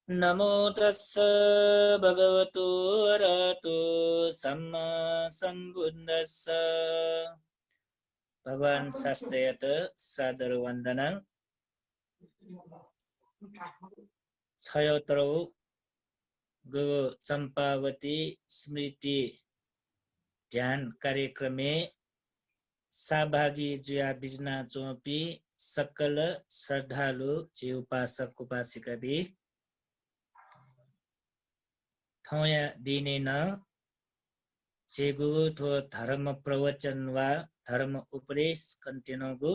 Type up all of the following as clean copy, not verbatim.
नमो तस्स भगवतो अरहतो सम्मा सम्बुद्धस्स भगवान शास्त्रयत सादर वन्दना छयोतरौ गो चंपावती स्मृति ध्यान कार्यक्रमे सहभागी जुया बिजना चोपी सकल श्रद्धालु जी उपासक उपासिका भी थौया दिने न चेगु थो धर्म प्रवचन वा धर्म उपदेश कन्टिनोगु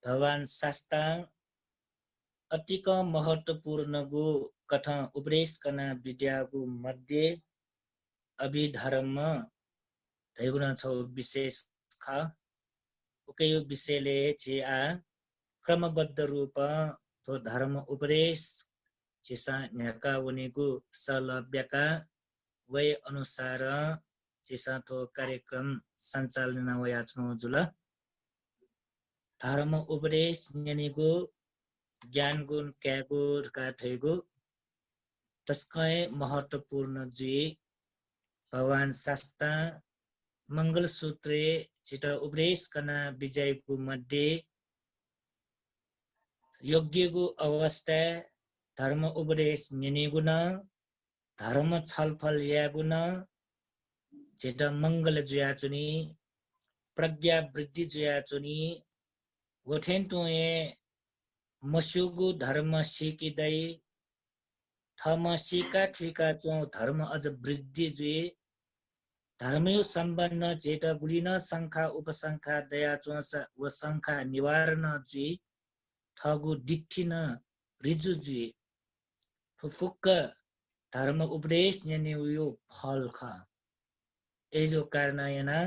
भगवान शास्त्र अतिक महत्वपूर्ण गु कथा उपदेश कना विद्यागु मध्य अभिधर्म धैगुना छौ विशेष खा उके यो विषयले छि आ क्रमबद्ध रूप तो धर्म उपदेश चिसा न्याका उनीगु सलभ्यका वय अनुसार चिसा तो कार्यक्रम सञ्चालन वयाच्नु जुल धर्म उपदेश न्यानिगु ज्ञान गुण क्यागुर का थैगु तस्कै महत्वपूर्ण जी भगवान शास्त्र मंगल सूत्रे चिता उपदेश कना विजयगु मध्ये योग्यगु अवस्था धर्म उपदेश निनिगुण धर्म छलफल यागुण चिता मंगल जुयाचुनी प्रज्ञा वृद्धि जुयाचुनी गोठेन्टुए मसुगु धर्म सिकिदै थम सिका ठिका चौ धर्म अझ वृद्धि जुए धर्मयो सम्बन्ध जेट गुलिन संख्या उपसंख्या दया चौस व संख्या निवारण जुए ठगु दिठिन रिजु जुए फुफुक्क धर्म उपदेश न्यानि उयो फल ख एजो कारणयना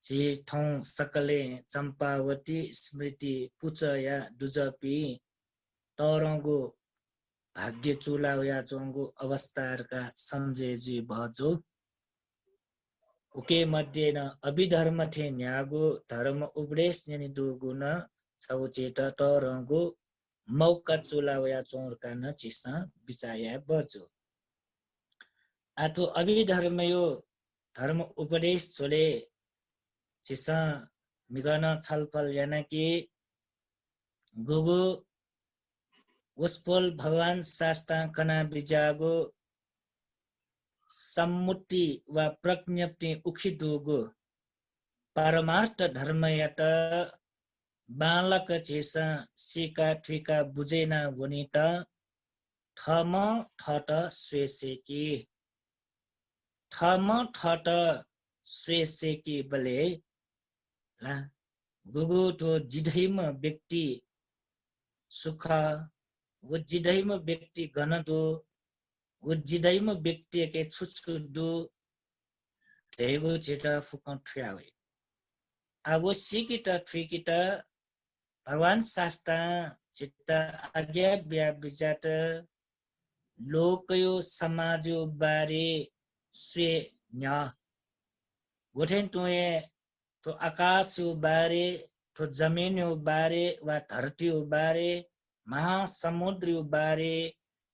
जे ठौ सकले चम्पावती स्मृति पुचया दुजपी तरंगो भाग्य चुला या चोंगो अवस्थाहरुका सम्झे जी भजो उके मध्ये न अभिधर्म थे न्यागो धर्म उपदेश न्यानि दुगुण छौचेट तरंगो मौका चुला या चोंरका न चिसा बिचाया बजो आतो अभिधर्म यो धर्म उपदेश चोले चिसा मिगन छलफल याना कि गुगु उसपोल भगवान शास्त्र कना बिजागो सम्मुति वा प्रज्ञप्ति उखिदुगु परमार्थ धर्म यत बालक चेसा सिका ठिका बुझेना वनित थम ठट स्वेसेकी थम ठट स्वेसेकी बले ला गुगु तो जिधैम व्यक्ति सुख वो जिधैम व्यक्ति गणदो वो जिधैम व्यक्ति के छुछुदु देगु चिता फुकन ठ्यावे आवश्यकिता ठिकिता भगवान शास्त्र चित्त आज्ञा व्या विचार लोकयो समाजो बारे स्वे न्या गोठेन तुए तो आकाशो बारे तो जमीनो बारे वा धरतीयो बारे महासमुद्र बारे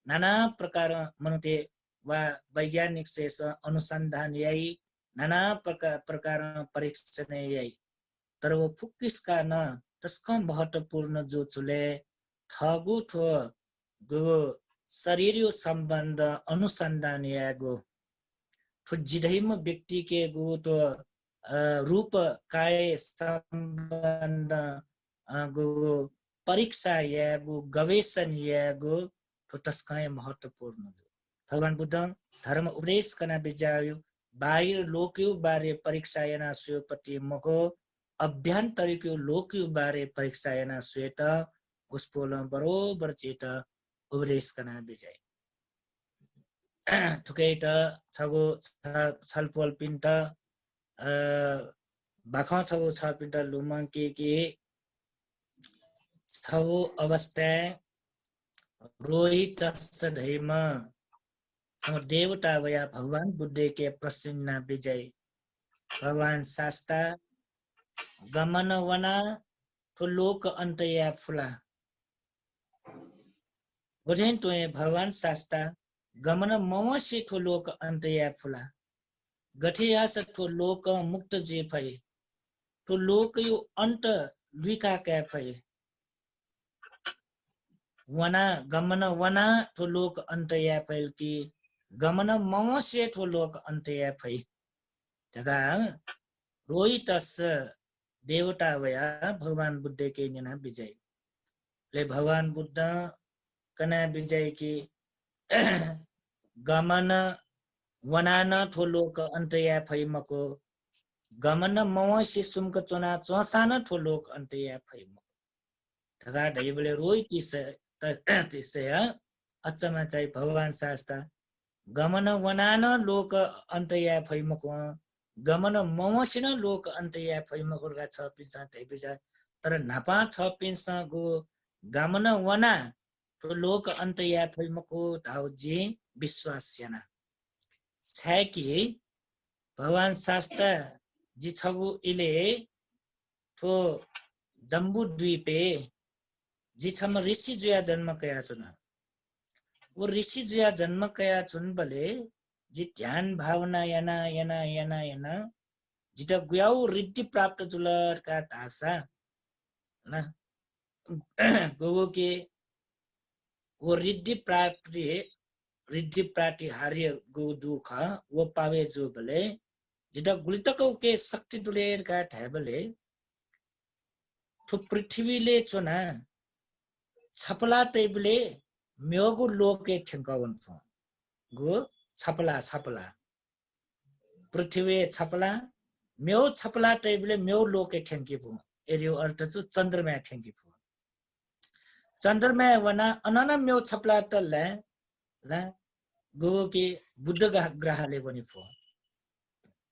नाना प्रकार मनुते वा वैज्ञानिक से अनुसंधान यही नाना प्रकार परीक्षण यही तर वो फुक्किस का न तस्का महत्वपूर्ण जो चुले ठगु थो गो शरीरियो संबंध अनुसंधान यागो जिधैम व्यक्ति के गो तो रूप काय संबंध गो परीक्षा यागो गवेषण यागो तो तस्काय महत्वपूर्ण भगवान बुद्ध धर्म उपदेश कना बिजायो बाहिर लोकयो बारे परीक्षा याना सुयोपति मको अभ्यन्तरिक लोकयो बारे परीक्षा याना सुयत उसपोल बरोबर चित उपदेश कना बिजाय ठुकैत छगो छलफल पिन्ट बाखा छगो छ पिन्ट लुमं के छगो अवस्था रोहित धैम देवता वया भगवान बुद्ध के प्रसन्न विजय भगवान शास्त्र गमन वना तो लोक अंतया फुला गोठेन तोए भगवान शास्ता गमन ममसी ठो लोक अंतया फुला गठे आस ठो लोक मुक्त जे भए ठो लोक यो अंत लुका क्या भए वना गमन वना ठो लोक अंतया फैल की गमन ममसे ठो लोक अंतया भए जगा रोहितस देवता वया भगवान बुद्ध के जना विजय ले भगवान बुद्ध कना विजय की गमन वनान ठो लोक अंतया भई मको गमन ममसे सुमक चोना चौसान ठो लोक अंतया भई मको ठगा ढई बोले रोहित तिसे अचमा चाहिँ भगवान शास्ता गमन वनान लोक अंतया भई मको गमन ममसिन लोक अंतया भई मको गा छ पिसा ढई पिसा तर नापा छ पिसा गो गमन वना तो लोक अंतया भई मको धाउ जी विश्वास याना छै कि भगवान शास्त्र जी छगु इले तो जम्बू द्वीपे जी छम ऋषि जुया जन्म कया छुन वो ऋषि जुया जन्म कया छुन भले जी ध्यान भावना याना याना याना याना जिटा गुयाउ रिद्धि प्राप्त जुलर का तासा ना गोगो के वो रिद्धि प्राप्ति हार्य गो दुख वो पावे जो भले जिटा गुलितको के शक्ति दुलेर का ठेबले तो पृथ्वीले चुना छपला तेबले म्योगु लोके ठेंकावन फो गो छपला छपला पृथ्वी छपला म्यो छपला तेबले म्यो लोके ठेंकी फो एरियो अर्थ छु चंद्रमा ठेंकी फो चंद्रमा वना अनन म्यो छपला तले ला गो के बुद्ध ग्रहले बनि फो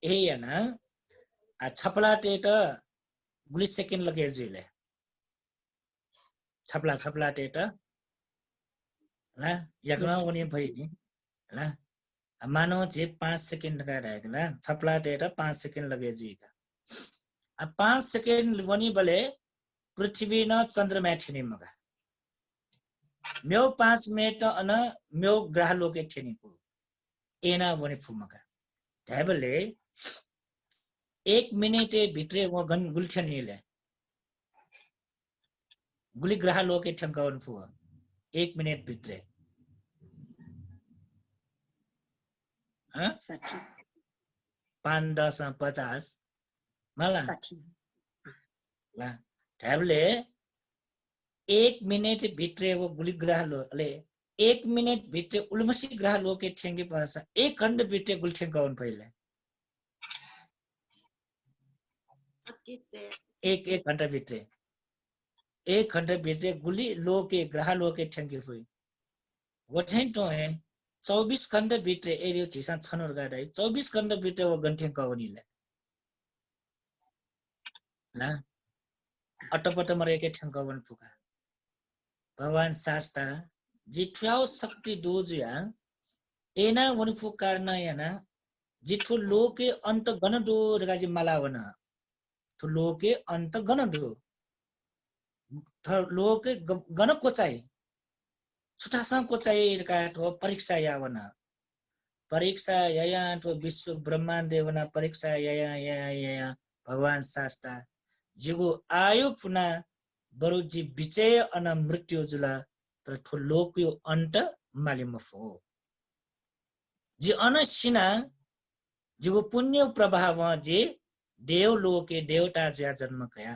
ए याना आ छपला टेट गुली सेकेन्ड लगे जुले छपला छपला टेट ला याकना वनि भई नि ला मानव जे 5 सेकेन्ड का रहेगा ला छपला टेट 5 सेकेन्ड लगे जुइका आ 5 सेकेन्ड वनि बले पृथ्वी न चंद्रमा ठिने मगा म्यो 5 मिनट अन म्यो ग्रह लोके ठिने को एना वनि फुमगा ढाबले 1 मिनेट भित्रे वो गन गुल्छनीले गुली ग्रह लोके ठंकावन फुवा 1 मिनट भित्रे 5 10 50 मला ला ढाबले 1 मिनट भित्रे वो गुली ग्रह लोले 1 मिनट भित्रे उल्मसी ग्रह लोके ठेंगे पासा 1 खंड भित्रे गुल ठेंकावन पहिले एक घंटा भित्रे 1 घंटा भित्रे गुली लोके ग्रह लोके ठेंगे फुई वठेन तो है 24 घंटा भित्रे एरियो छिसा छनर गाडा 24 घंटा भित्रे वो गन्ठे कवनीले ला अटपट मरेके ठंकावन फुका भगवान शास्ता जिठ्याउ शक्ति दोजुया एना वनि फुकार न याना जिठो लोके अंत गन दो रगाजी मलावना तो लोके अंत गन दो लोके गन कोचाई छुटासा कोचाई का तो परीक्षा यावना परीक्षा यया तो विश्व ब्रह्मांड देवना परीक्षा यया यया यया भगवान शास्ता जीवो आयु पुना बरुजी विजय अन मृत्यु जुला तर ठो लोकयो अंत मालिमफो जी अनसिना जीवो पुण्य प्रभाव जे देव लोके देवता ज्या जन्म कया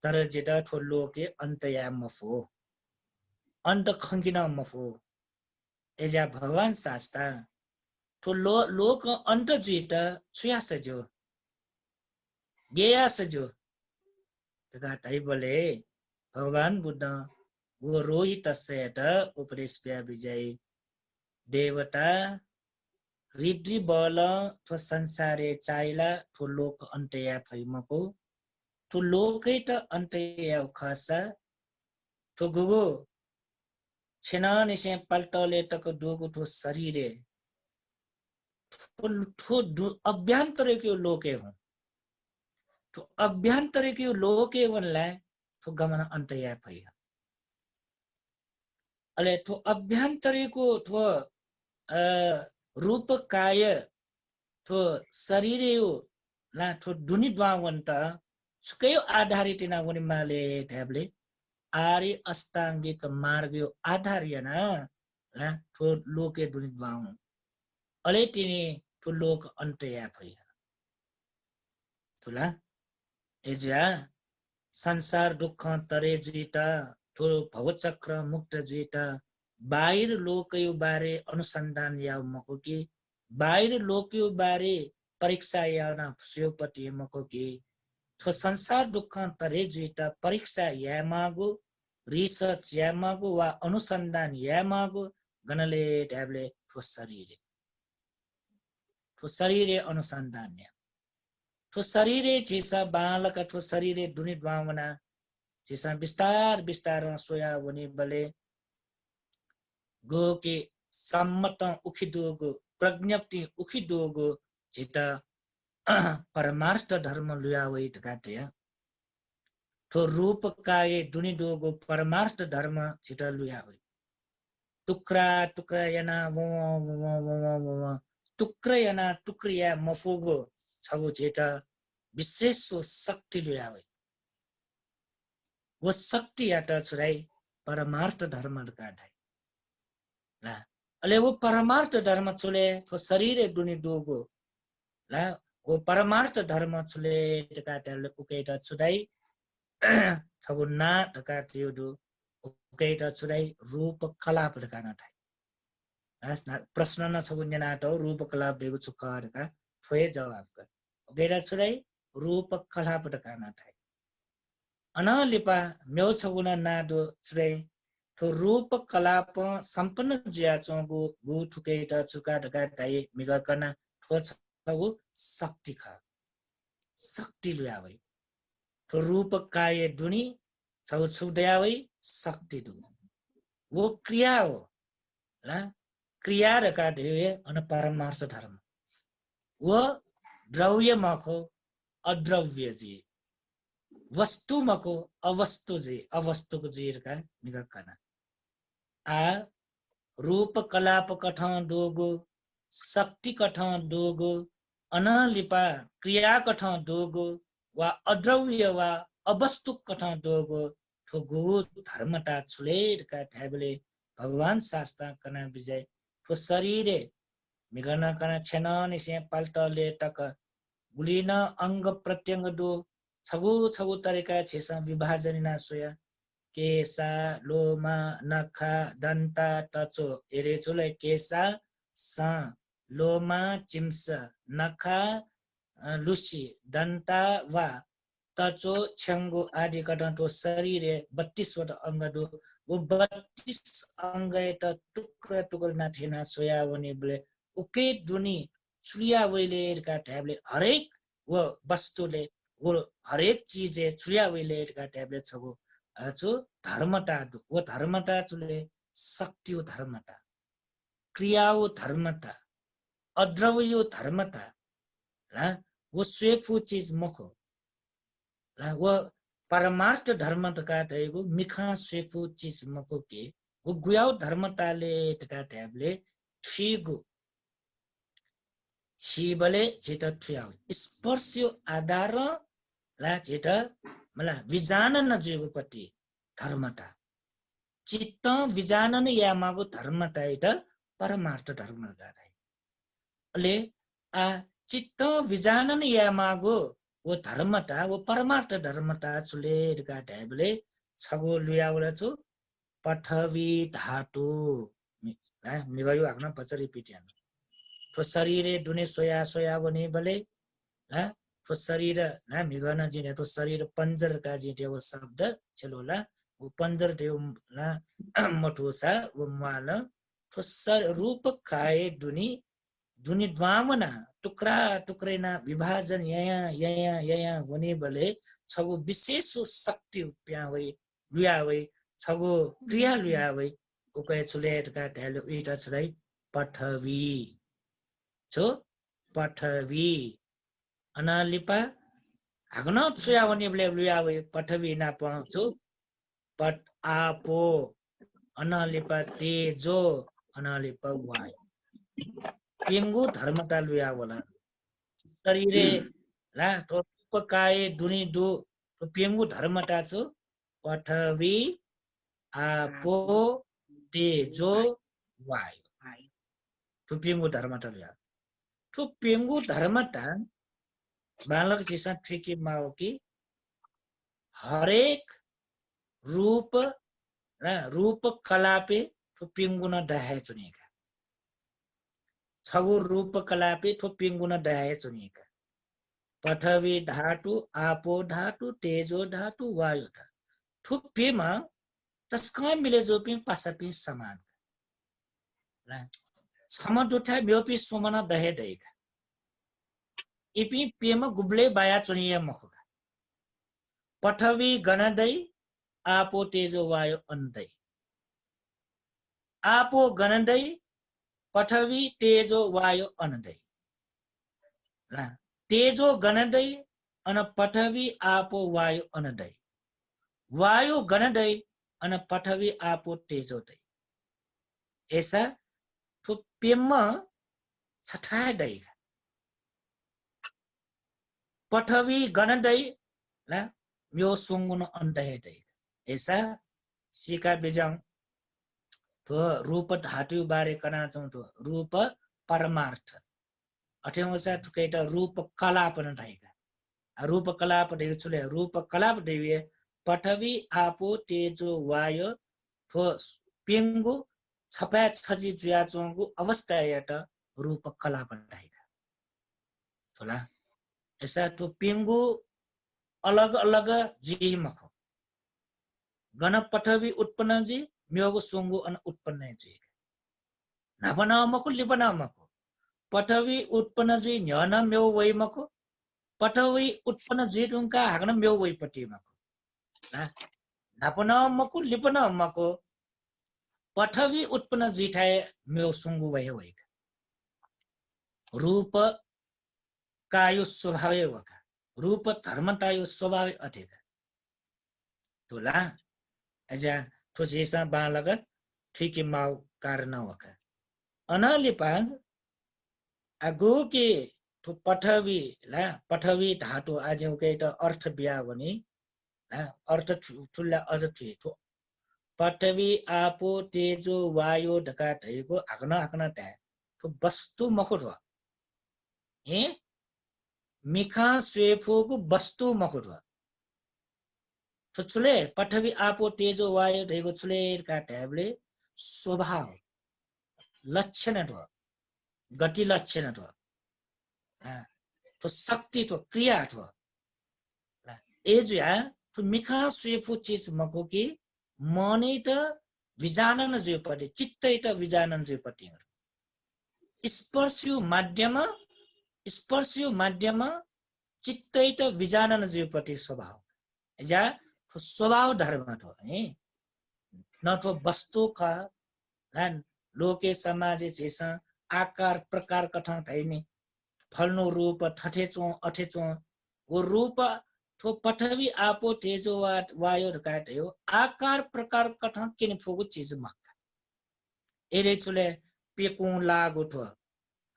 तर जेटा ठो लोके अंत या मफो अंत खंकिना मफो एजा भगवान शास्ता तो लोक अंत जीता छुया सजो गया सजो तका ताई बोले भगवान बुद्ध वो रोहित सेट उपदेश प्या विजय देवता रिद्धि बल तो संसारे चाइला तो लोक अंतया फैमको तो लोकै त अंतया खसा तो गुगु छिना निसे पल्टले तक दुगु तो शरीरे तो अभ्यंतर के लोके हो तो अभ्यंतर के लोके वनला तो गमन अंतया फैया अले थो अभ्यन्तरीको थो रूप काय थो शरीर यो ला थो दुनि द्वावन्त सुकै आधारित ना वनि माले ठ्याबले आर्य अष्टाङ्गिक मार्ग यो आधार्यन ला थो लोके दुनि द्वाउ अले तिनी थो लोक अन्तया भइ थुला एज्या संसार दुःख तरे जुइता थो भवचक्र मुक्त जुइता बाहिर लोक यो बारे अनुसन्धान याउ मको कि बाहिर लोक यो बारे परीक्षा याउना फुस्योपति मको कि थो संसार दुःख तरे जुइता परीक्षा यामागु रिसर्च यामागु वा अनुसन्धान यामागु गणले ढ्याबले थो शरीरे अनुसन्धान या थो शरीरे छिसा बालक थो शरीरे दुनि द्वावना छिसा विस्तार विस्तार सोया वनि बले गो के सम्मत उखिदोगो प्रज्ञप्ति उखिदोगो छिता परमार्थ धर्म लुयावै तकातया थो रूप काये दुनि दोगो परमार्थ धर्म छिता लुयावै टुक्रा टुक्रा याना व टुक्रा याना टुक्रिया मफोगो छगो छिता विशेष शक्ति लुयावै वो शक्ति याटा छुराई परमार्थ धर्म काटाई ला अले वो परमार्थ धर्म चुले तो शरीर दुनि दोगो ला वो परमार्थ धर्म चुले काटाले उकेटा छुराई छगो ना ढका तिउदु उकेटा छुराई रूप कलाप ढकाना थाई प्रश्न न छगो न्यानाटो रूप कलाप देगो चुकार का थोए जवाब का उकेटा छुराई रूप कलाप ढकाना थाई अनलिपा म्यौ छगुना नादो छुराई तो रूप कलाप सम्पन्न ज्या चोगु गु ठुकेटा चुका ढका थाई मिगा कना थो छगो शक्ति खा शक्ति लुयावै तो रूप काय दुनि छगो छुदयावै शक्ति दु वो क्रिया हो ला क्रिया रका देवे अन परमार्थ धर्म वो द्रव्य मको अद्रव्य जी वस्तु मको अवस्तु जी अवस्तुको जी रका निगा कना आ रूप कलाप कठा दोगो शक्ति कठा दोगो अनलिपा क्रिया कठा दोगो वा अद्रव्य वा अवस्तु कठा दोगो ठोगो धर्मटा छुलेर का ठ्याबले भगवान शास्त्र कना विजय ठो शरीरे मिगना कना छेन निसे पाल्टले टक गुलिन अंग प्रत्यंग दो छगु छगु तरिका छेसा विभाजन ना सोया केसा लोमा नखा दन्ता टचो एरे चुले केसा सा लोमा चिम्स नखा लुसी दन्ता वा तचो छ्याङ्गो आदि कटो शरीर 32 वटा अंग दो वो 32 अंग त टुक्रा टुक्रा ना थिना सोया वने बले उके दुनी छुलिया वैले का ट्याबले हरेक वो वस्तुले वो हरेक चीज छुलिया वैले का ट्याबले छगो अचो धर्मता वो धर्मता चुले शक्ति धर्मता क्रिया धर्मता अद्रव्य धर्मता ला वो स्वेफु चीज मखो ला वो परमार्थ धर्म तका तैगो मिखा स्वेफु चीज मको के वो गुयाउ धर्मताले तका ट्याबले ठीगु छिबले जेता ठुयाउ स्पर्श्यो आधार ला जेता मला विजानन जुगु पति धर्मता चित्त विजानन यामागु धर्मता इता परमार्थ धर्म गादै अले आ चित्त विजानन यामागु वो धर्मता वो परमार्थ धर्मता चुलेर गाटैबले छगो लुयाउला छु पठवी धातु मिगयो आग्न पचरी पिट्यान तो शरीरे दुने सोया सोया वने बले तो शरीर ना मिगना जिने तो शरीर पंजर का जिते वो शब्द चलोला वो पंजर देव ना मठोसा वो मान तो सर रूप खाए दुनी दुनी द्वामना टुक्रा टुक्रेना विभाजन यया वने बले छगो विशेष शक्ति प्यावै लुयावै छगो क्रिया लुयावै उकै चुलेट का ढ्यालो इटा छुलाई पठवी छो पठवी अनालिपा हाग्न छुया वने बले लुयावै पठवी ना पाउँछु पट आपो अनलिपा तेजो अनलिपा वायु पेंगु धर्मता लुया बोला शरीरे ला तो उपकाय दुनी दु तो पेंगु धर्मता छु पठवी आपो तेजो वायु तो पेंगु धर्मता लुया तो पेंगु धर्मता बालक जिसा ठिकी माओ की हरेक रूप रूप कला पे तो पेंगु न दहाय चुनेका छगु रूप कला पे तो पेंगु न दहाय चुनेका पठवी धातु आपो धातु तेजो धातु वायु धातु थुप्पेमा तस्कै मिले जो पिन पासपि समान छम दुठा म्योपि सोमना दहे दैका इपि पेमा गुब्ले बाया चुनिया मखका पठवी गणदै आपो तेजो वायु अन्दै आपो गणदै पठवी तेजो वायु अन्दै तेजो गणदै अन पठवी आपो वायु अन्दै वायु गणदै अन पठवी आपो तेजो दै ऐसा तो पेमा छठाय दैका पठवी गणदै ला म्यो सुंगुन अन्दै दै ऐसा सिका बिजङ तो रूप धातु बारे कना छौं तो रूप परमार्थ अठेमसा ठुकैटा रूप कला पनि ढाइका रूप कला पनि छुले रूप कला पनि पठवी आपो तेजो वायु थो पेंगु छपा छजी जुया चोंगु अवस्था याटा रूप कला पनि ढाइका होला ऐसा तो पेंगु अलग अलग जी मखो गण पठवी उत्पन्न जी म्योगु सुंगु अन उत्पन्न जी नबना मको लिबना मको पठवी उत्पन्न जी न्यान म्यो वै मको पठवी उत्पन्न जी रुंका हागन म्यो वै पटी मको नबना मको लिबना मको पठवी उत्पन्न जी थाय म्यो सुंगु वै वै रूप कायो स्वभाव वका रूप धर्मतायो स्वभाव अथेका तुला अजा ठोसेसा बालग ठिके माउ कारण वका अनलिपा अगो के तो पठवी ला पठवी धातु आजौ के त अर्थ बिया भने अर्थ ठुल्ला अझ ठु पठवी आपो तेजो वायु ढका धैको आग्न आग्न ढा तो वस्तु मखुर हे मिखा स्वेफोको वस्तु मखुर तो छुले पठवी आपो तेजो वायु धैको छुले का ढाबले स्वभाव लक्षण ढ गति लक्षण ढ तो शक्ति तो क्रिया ढ ए जुया तो मिखा स्वेफो चीज मको की मनै त विजानन जुपति चित्तै त विजानन जुपति स्पर्श्यो माध्यम चित्तै त विजानन जुपति स्वभाव या तो स्वभाव धर्म थो है न तो वस्तु का लोके समाजे जैसा आकार प्रकार कथा थैनी फल्नु रूप ठठेचो अठेचो वो रूप थो पठवी आपो तेजो वायु काट्यो आकार प्रकार कथा किन फुगु चीज मक्का एरे चुले पेकु लागु थो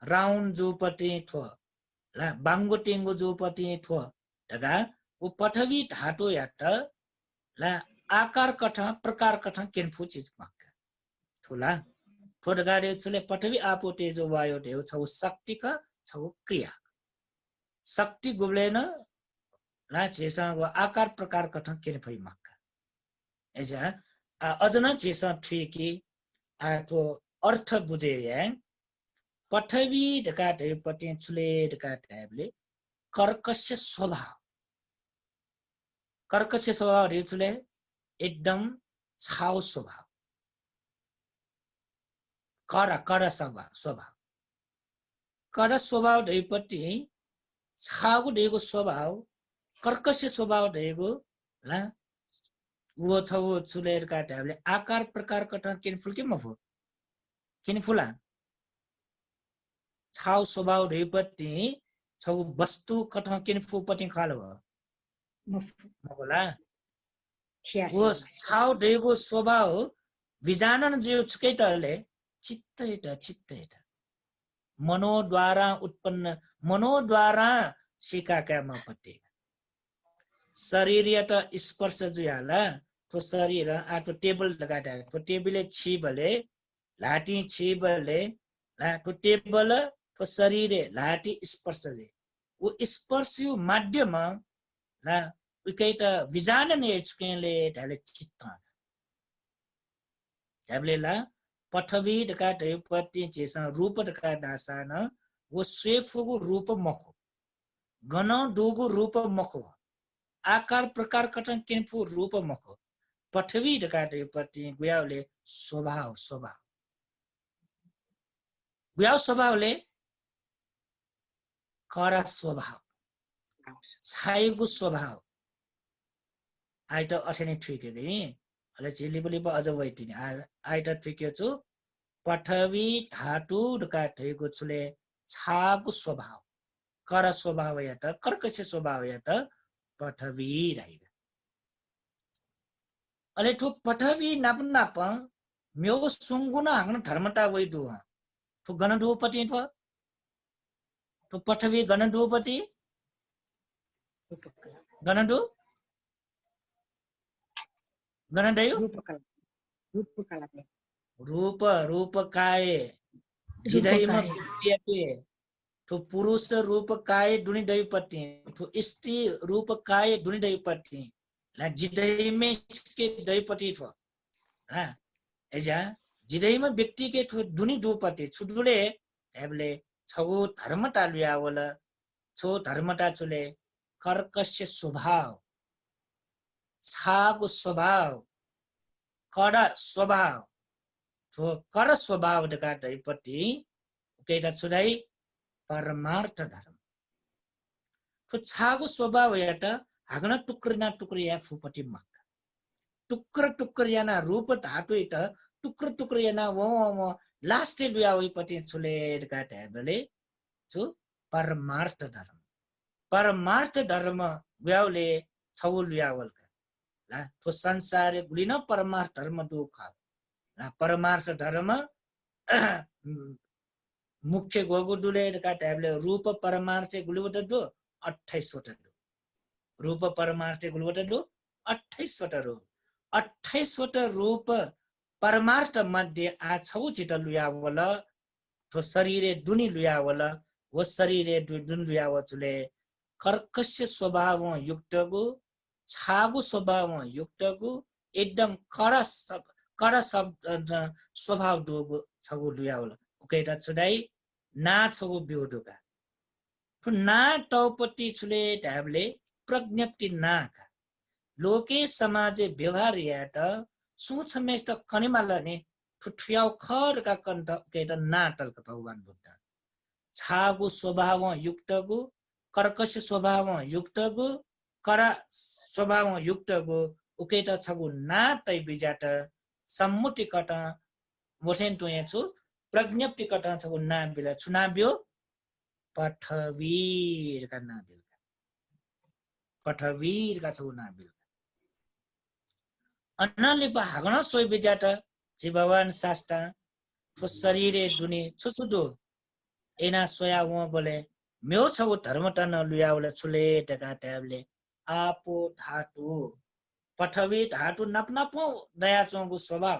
राउन्ड जुपति थो ला बांगो टेंगो जुपति थो दगा वो पठवी धातु याट ला आकार कथा प्रकार कथा किन फु चीज मक्का थोला थोडगारे चुले पठवी आपो तेजो वायु देव छौ शक्ति का छौ क्रिया शक्ति गुब्लेन ला छेसा व आकार प्रकार कथा किन फै मक्का एजा अजना छेसा ठिकी आको अर्थ बुझे या पठवी ढका ढे पटे छुले ढका ढाबले कर्कश स्वभाव रे छुले एकदम छाउ स्वभाव कर स्वभाव ढेपट्टि छागु ढेको स्वभाव कर्कश स्वभाव ढेको ला वो छौ चुलेर काट्याले आकार प्रकार कटा किन फुल के मफु किन फुला छाउ स्वभाव ढेपट्टि छौ वस्तु कटा किन फु पटि खालो मफुला वो छाउ ढेको स्वभाव विजानन जो छुकेटले चित्त मनोद्वारा उत्पन्न मनोद्वारा सिकाकामा पत्ते शरीर स्पर्श जुयाला तो शरीर आटो टेबल लगाटा तो टेबलले छिबले लाटी छिबले ला तो टेबल तो शरीर लाटी स्पर्श जे वो स्पर्श यो माध्यम ला उकेटा विजानन एचकेले ढाले चित्त ढाबलेला पठवी डका ढेपति चेसा रूप डका दासान वो स्वेफुगु रूप मखो गण दोगु रूप मखो आकार प्रकार कटन केनफु रूप मखो पठवी डका ढेपति गुयाले स्वभाव गुयाव स्वभावले करा स्वभाव छाइगु स्वभाव आइट अठेने ठिके नि अले झिलिबुलि प अझ वैटिनि आइट ठिके छु पठवी धातु डका ढेगु छुले छागु स्वभाव कर स्वभाव यात कर्कश स्वभाव यात पठवी राइगा अले ठु पठवी नाप म्यो सुंगुना हंगन धर्मता वैदु ठु गणदुपति तो पठवी गणदुपति गणदु गणदयु रूप काय जिधैमा व्यक्ति तो पुरुष रूप काय दुनि दैपति तो स्त्री रूप काय दुनि दैपति ला जिधैमे के दैपति थो हा एजा जिधैमा व्यक्ति के थो दुनि दुपति छुडुले एबले छगु धर्मता लुयावल छो धर्मता चुले कर्कश स्वभाव छागु स्वभाव कड़ा स्वभाव तो कर स्वभाव डका दैपति केटा छुदाई परमार्थ धर्म तो छागु स्वभाव याटा हागना टुक्री या फुपति मक टुक्र याना रूप धातु इट टुक्र याना वो लास्ट लुया पति छुले डका दैबले छु परमार्थ धर्म गुयाउले छगु लुयावल ला तो संसार गुलिन परमार्थ धर्म दुख ला परमार्थ धर्म मुख्य गोगु दुले का टैबले रूप परमार्थ गुलवट दो 28 वटा दो रूप परमार्थ गुलवट दो 28 वटा रो 28 वटा रूप परमार्थ मध्ये आ छौ चित लुयावल तो शरीरे दुनि लुयावल वो शरीरे दुन लुयाव चुले कर्कश स्वभाव युक्तगु छागु स्वभाव युक्तगु एकदम कड़ा शब्द स्वभाव दुगु छगु लुयावल उकेटा छुदाई ना छगु बिउदुका तो ना टौपति छुले ढाबले प्रज्ञप्ति नाका लोके समाज व्यवहार यात सुछमेष्ट कनिमालने ठुठ्याउ खरका कन्त केटा नाटल का भगवान बुद्ध छागु स्वभाव युक्तगु कर्कश स्वभाव युक्तगु कड़ा स्वभाव युक्तगु उकेटा छगु ना तै बिजाट सम्मुति कटा मोठेन टुया छु प्रज्ञप्ति कटा छगु ना बिला चुनाब्यो पठवीर का ना बिल पठवीर का छगु ना बिल अन्नाले भागना सोय बिजाट जी भगवान शास्त्र तो शरीरे दुनि छुछुदो एना सोया वो बोले म्यो छगु धर्मता न लुयावले छुले टका ट्याबले आपो धातु पठवी धातु नपनपो दया चोगु स्वभाव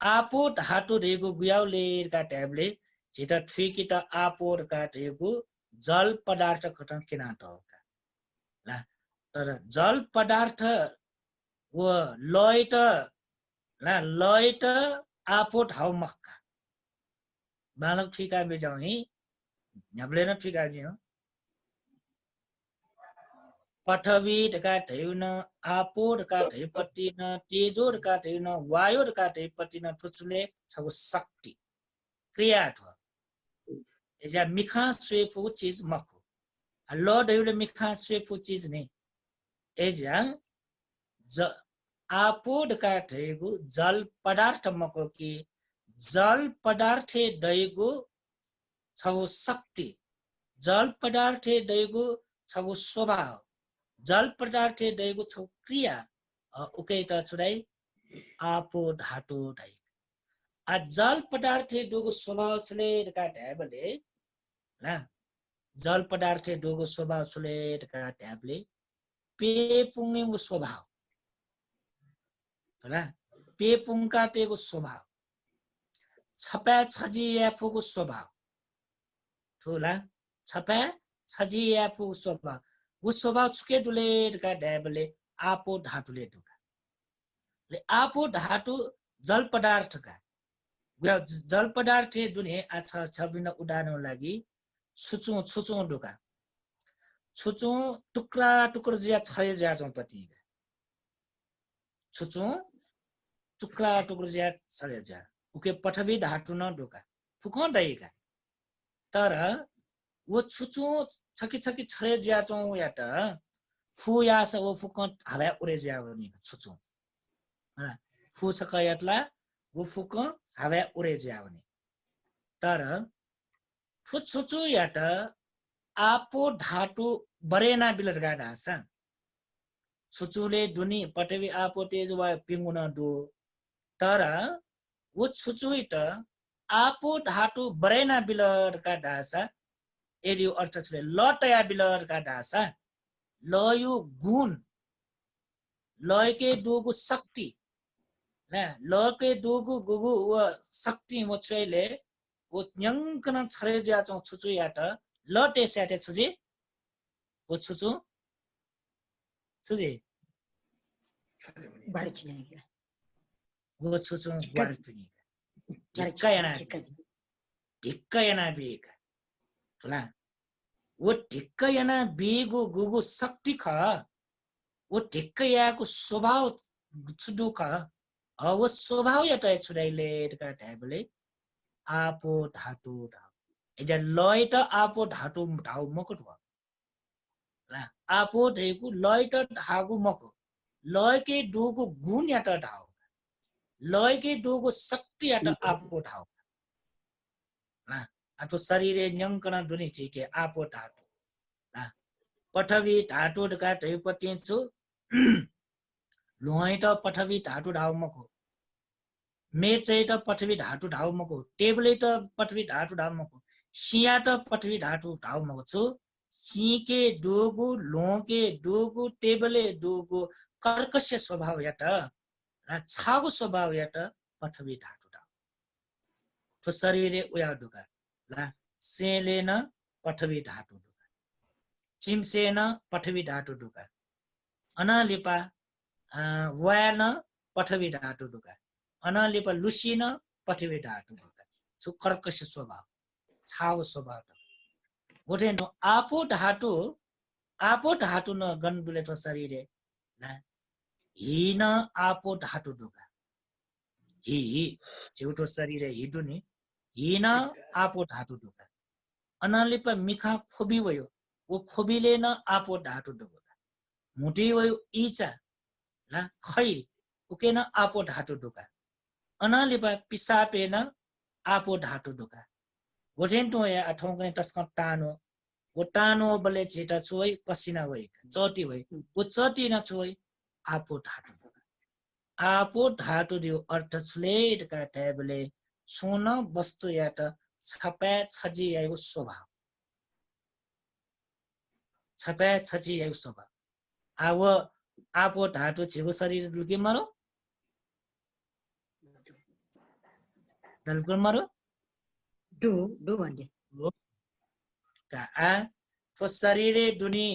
आपो धातु रेगु गुयाउले का ट्याबले छिटा ठुकीटा आपो का रेगु जल पदार्थ कटन किना टका ला तर जल पदार्थ वो लयट आपो हाउ मक्का बालक ठिका बेजाउ नि न्याब्लेन ठिका दियो पठवी डका ढेउन आपो डका ढेपति न तेजो डका ढेउन वायु डका ढेपति न ठुचुले छगु शक्ति क्रिया थ एजा मिखा स्वेफु चीज मखो ल ढेउले मिखा स्वेफु चीज ने एजा आपो डका ढेगु जल पदार्थ मको कि जल पदार्थे दैगु छगु शक्ति जल पदार्थे दैगु छगु स्वभाव जल पदार्थे दैगु छगु क्रिया उकै त छुराई आपो धातु ढाइ आ जल पदार्थ डोगो स्वभाव छले का ढ्याबले ना जल पदार्थ डोगो स्वभाव छले का ढ्याबले पे पुङ्ने स्वभाव होला पे पुङ्का तेको स्वभाव छपा छजी याफुको स्वभाव ठुला छपा छजी याफुको स्वभाव वो स्वभाव छुके दुले का ढ्याबले आपो धातुले ढुका ले आपो धातु जल पदार्थका जल पदार्थ दुने आछा छबिन उदाहरण लागि छुचु ढुका छुचु टुक्रा टुक्रा जिया छय ज्या पति छुचु टुक्रा टुक्रा जिया छय ज्या उके पठवी धातु न ढुका फुक दैका तर वो छुचु छकी छकी छय ज्या यात फु यास वो फुक हावा उरे ज्या नि छुचु फु छकयतला वो फुक हावा उरे ज्या नि तर फु छुचु यात आपो धातु बरेना बिलरगा ढासा छुचुले दुनी पटवी आपो तेज वा पिंगुना दो तर वो छुचुई त आपो धातु बरेना बिलरगा ढासा एरियो अर्थ छले लटया बिलरगा ढासा लयु गुण लयके दुगु शक्ति ना लयके दुगु गुगु व शक्ति म छले वो न्यंकन छरे ज्या चौ छुचु यात लटे स्याटे छुजे वो छुचु छुजे बारचुनेगा वो छुचु बारचुनेगा ढिक्का याना बेगा ठुला वो ढिक्का याना बेगु गुगु शक्ति ख वो ढिक्का याको स्वभाव छुडु ख वो स्वभाव यात छुडाइले का ढाबले आपो धातु ढाउ एजा लय त आपो धातु ढाउ मको ढ आपो धेगु लय त धागु मको लय के डोगु गुण यात ढाउ लय के डोगु शक्ति यात आपो ढाउ ना आतो शरीरे न्यंकन दुनि छि के आपो धातु ना पठवी धातु का धैपति छु लोय त पठवी धातु ढाउ मको मेचे त पठवी धातु ढाउ मको टेबले त पठवी धातु ढाउ मको सिया त पठवी धातु ढाउ मको छु सीके डोगु लोके डोगु टेबले डोगु कर्कश स्वभाव यात छागु स्वभाव यात पठवी धातु ढाउ तो शरीरे उया दुका ला सेलेन पठवी धातु दुका चिमसेन पठवी धातु दुका अनालिपा वायन पठवी धातु दुका अनालिपा लुसिन पठवी धातु दुका छु कर्कश स्वभाव छागु स्वभाव गोटे नो आपो धातु न गन्दुले तो शरीरे ना हिन आपो धातु दुका हि जेउटो शरीरे हिदुनी हिन आपो धातु दुका अनालिपा मिखा खोबी वयो वो खोबीले न आपो धातु दुका मुठी वयो इचा ला खै उके न आपो धातु दुका अनालिपा पिसापे न आपो धातु दुका गोठेन तो या अठौं कने तस्क टानो वो टानो बले छेटा छोई पसिना वई चटी वई वो चटी न छोई आपो धातु दुका आपो धातु दियो अर्थ छलेट का टेबले सोन वस्तु यात छपा छजी याको स्वभाव छपा छजी याको स्वभाव आव आपो धातु छेको शरीर दुके मारो दलकुल मारो दो भन्ने का आ तो शरीरे दुनी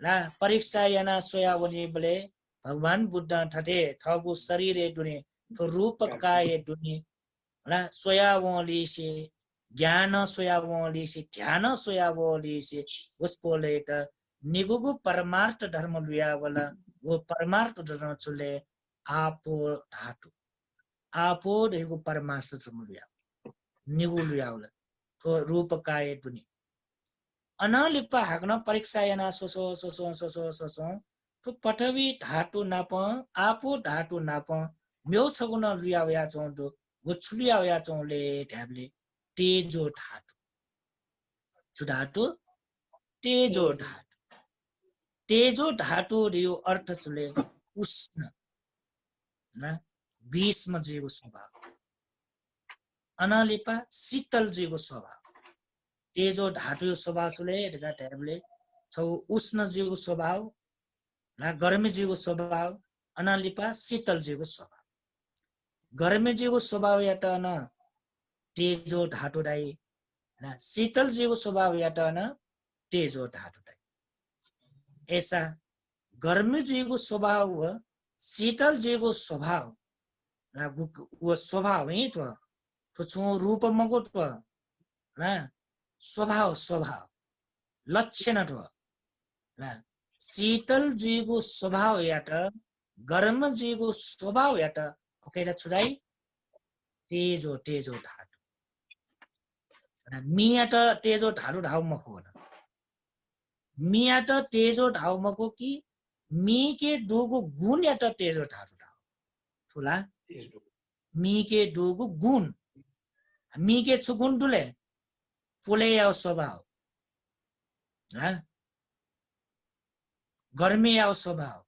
ला परीक्षा याना सोया वनी बले भगवान बुद्ध ठटे थगु शरीरे दुनी तो रूप काय दुनी ला सोया वली से ज्ञान सोया वली से ध्यान सोया वली से उसपोले त निगुगु परमार्थ धर्म लिया वाला वो परमार्थ धर्म चुले आपो धातु आपो देगु परमार्थ धर्म लिया निगु लिया वाला तो रूप काय दुनी अनालिपा हाग्न परीक्षा याना सोसो तो पठवी धातु नाप आपो धातु नाप म्यौ छगुन लियावया चौंदो गुछुलियावया चौले ढ्याबले तेजो धातु तेजो धातु रियो अर्थ चुले उष्ण ना ग्रीष्म जीवको स्वभाव अनालिपा शीतल जीवको स्वभाव तेजो धातु स्वभाव छुले ढका ट्याबले छौ उष्ण जीवको स्वभाव ना गर्मी जीवको स्वभाव अनालिपा शीतल जीवको स्वभाव गर्मी जीवको स्वभाव याटा न तेजो धातु डाइ ना शीतल जीवको स्वभाव याटा न तेजो धातु डाइ ऐसा गर्मी जीवको स्वभाव व शीतल जीवको स्वभाव ना वो स्वभाव है तो छो रूप मको तो ना स्वभाव स्वभाव लक्षण तो ना शीतल जीवको स्वभाव याटा गर्म जीवको स्वभाव याटा ओकेला छुडाई तेजो तेजो धातु ना मियाटा तेजो धातु ढाउ मको ना मियाटा तेजो ढाउ मको कि मी के डोगो गुण याटा तेजो धातु ढाउ ठुला मी के डोगो गुण मी के छु गुण ठुले पुले याव स्वभाव ना गर्मी याव स्वभाव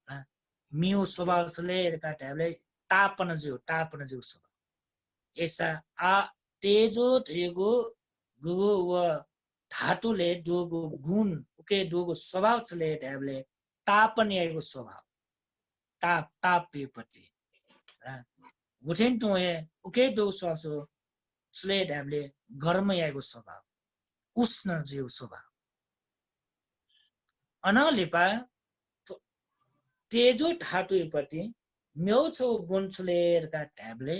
ना मिउ स्वभाव छले का ट्याबले तापन जीव स्वभाव ऐसा आ तेजो तेगो गु व धातुले डोगो गुण उके डोगो स्वभाव छले ट्याबले तापन याको स्वभाव ताप ताप पेपति गुठेन तो है उके डोगो स्वभाव छले ट्याबले गर्म याको स्वभाव उष्ण जीव स्वभाव अनालिपा तेजो धातुपति म्यौ छौ गुण छुलेरका ट्याबले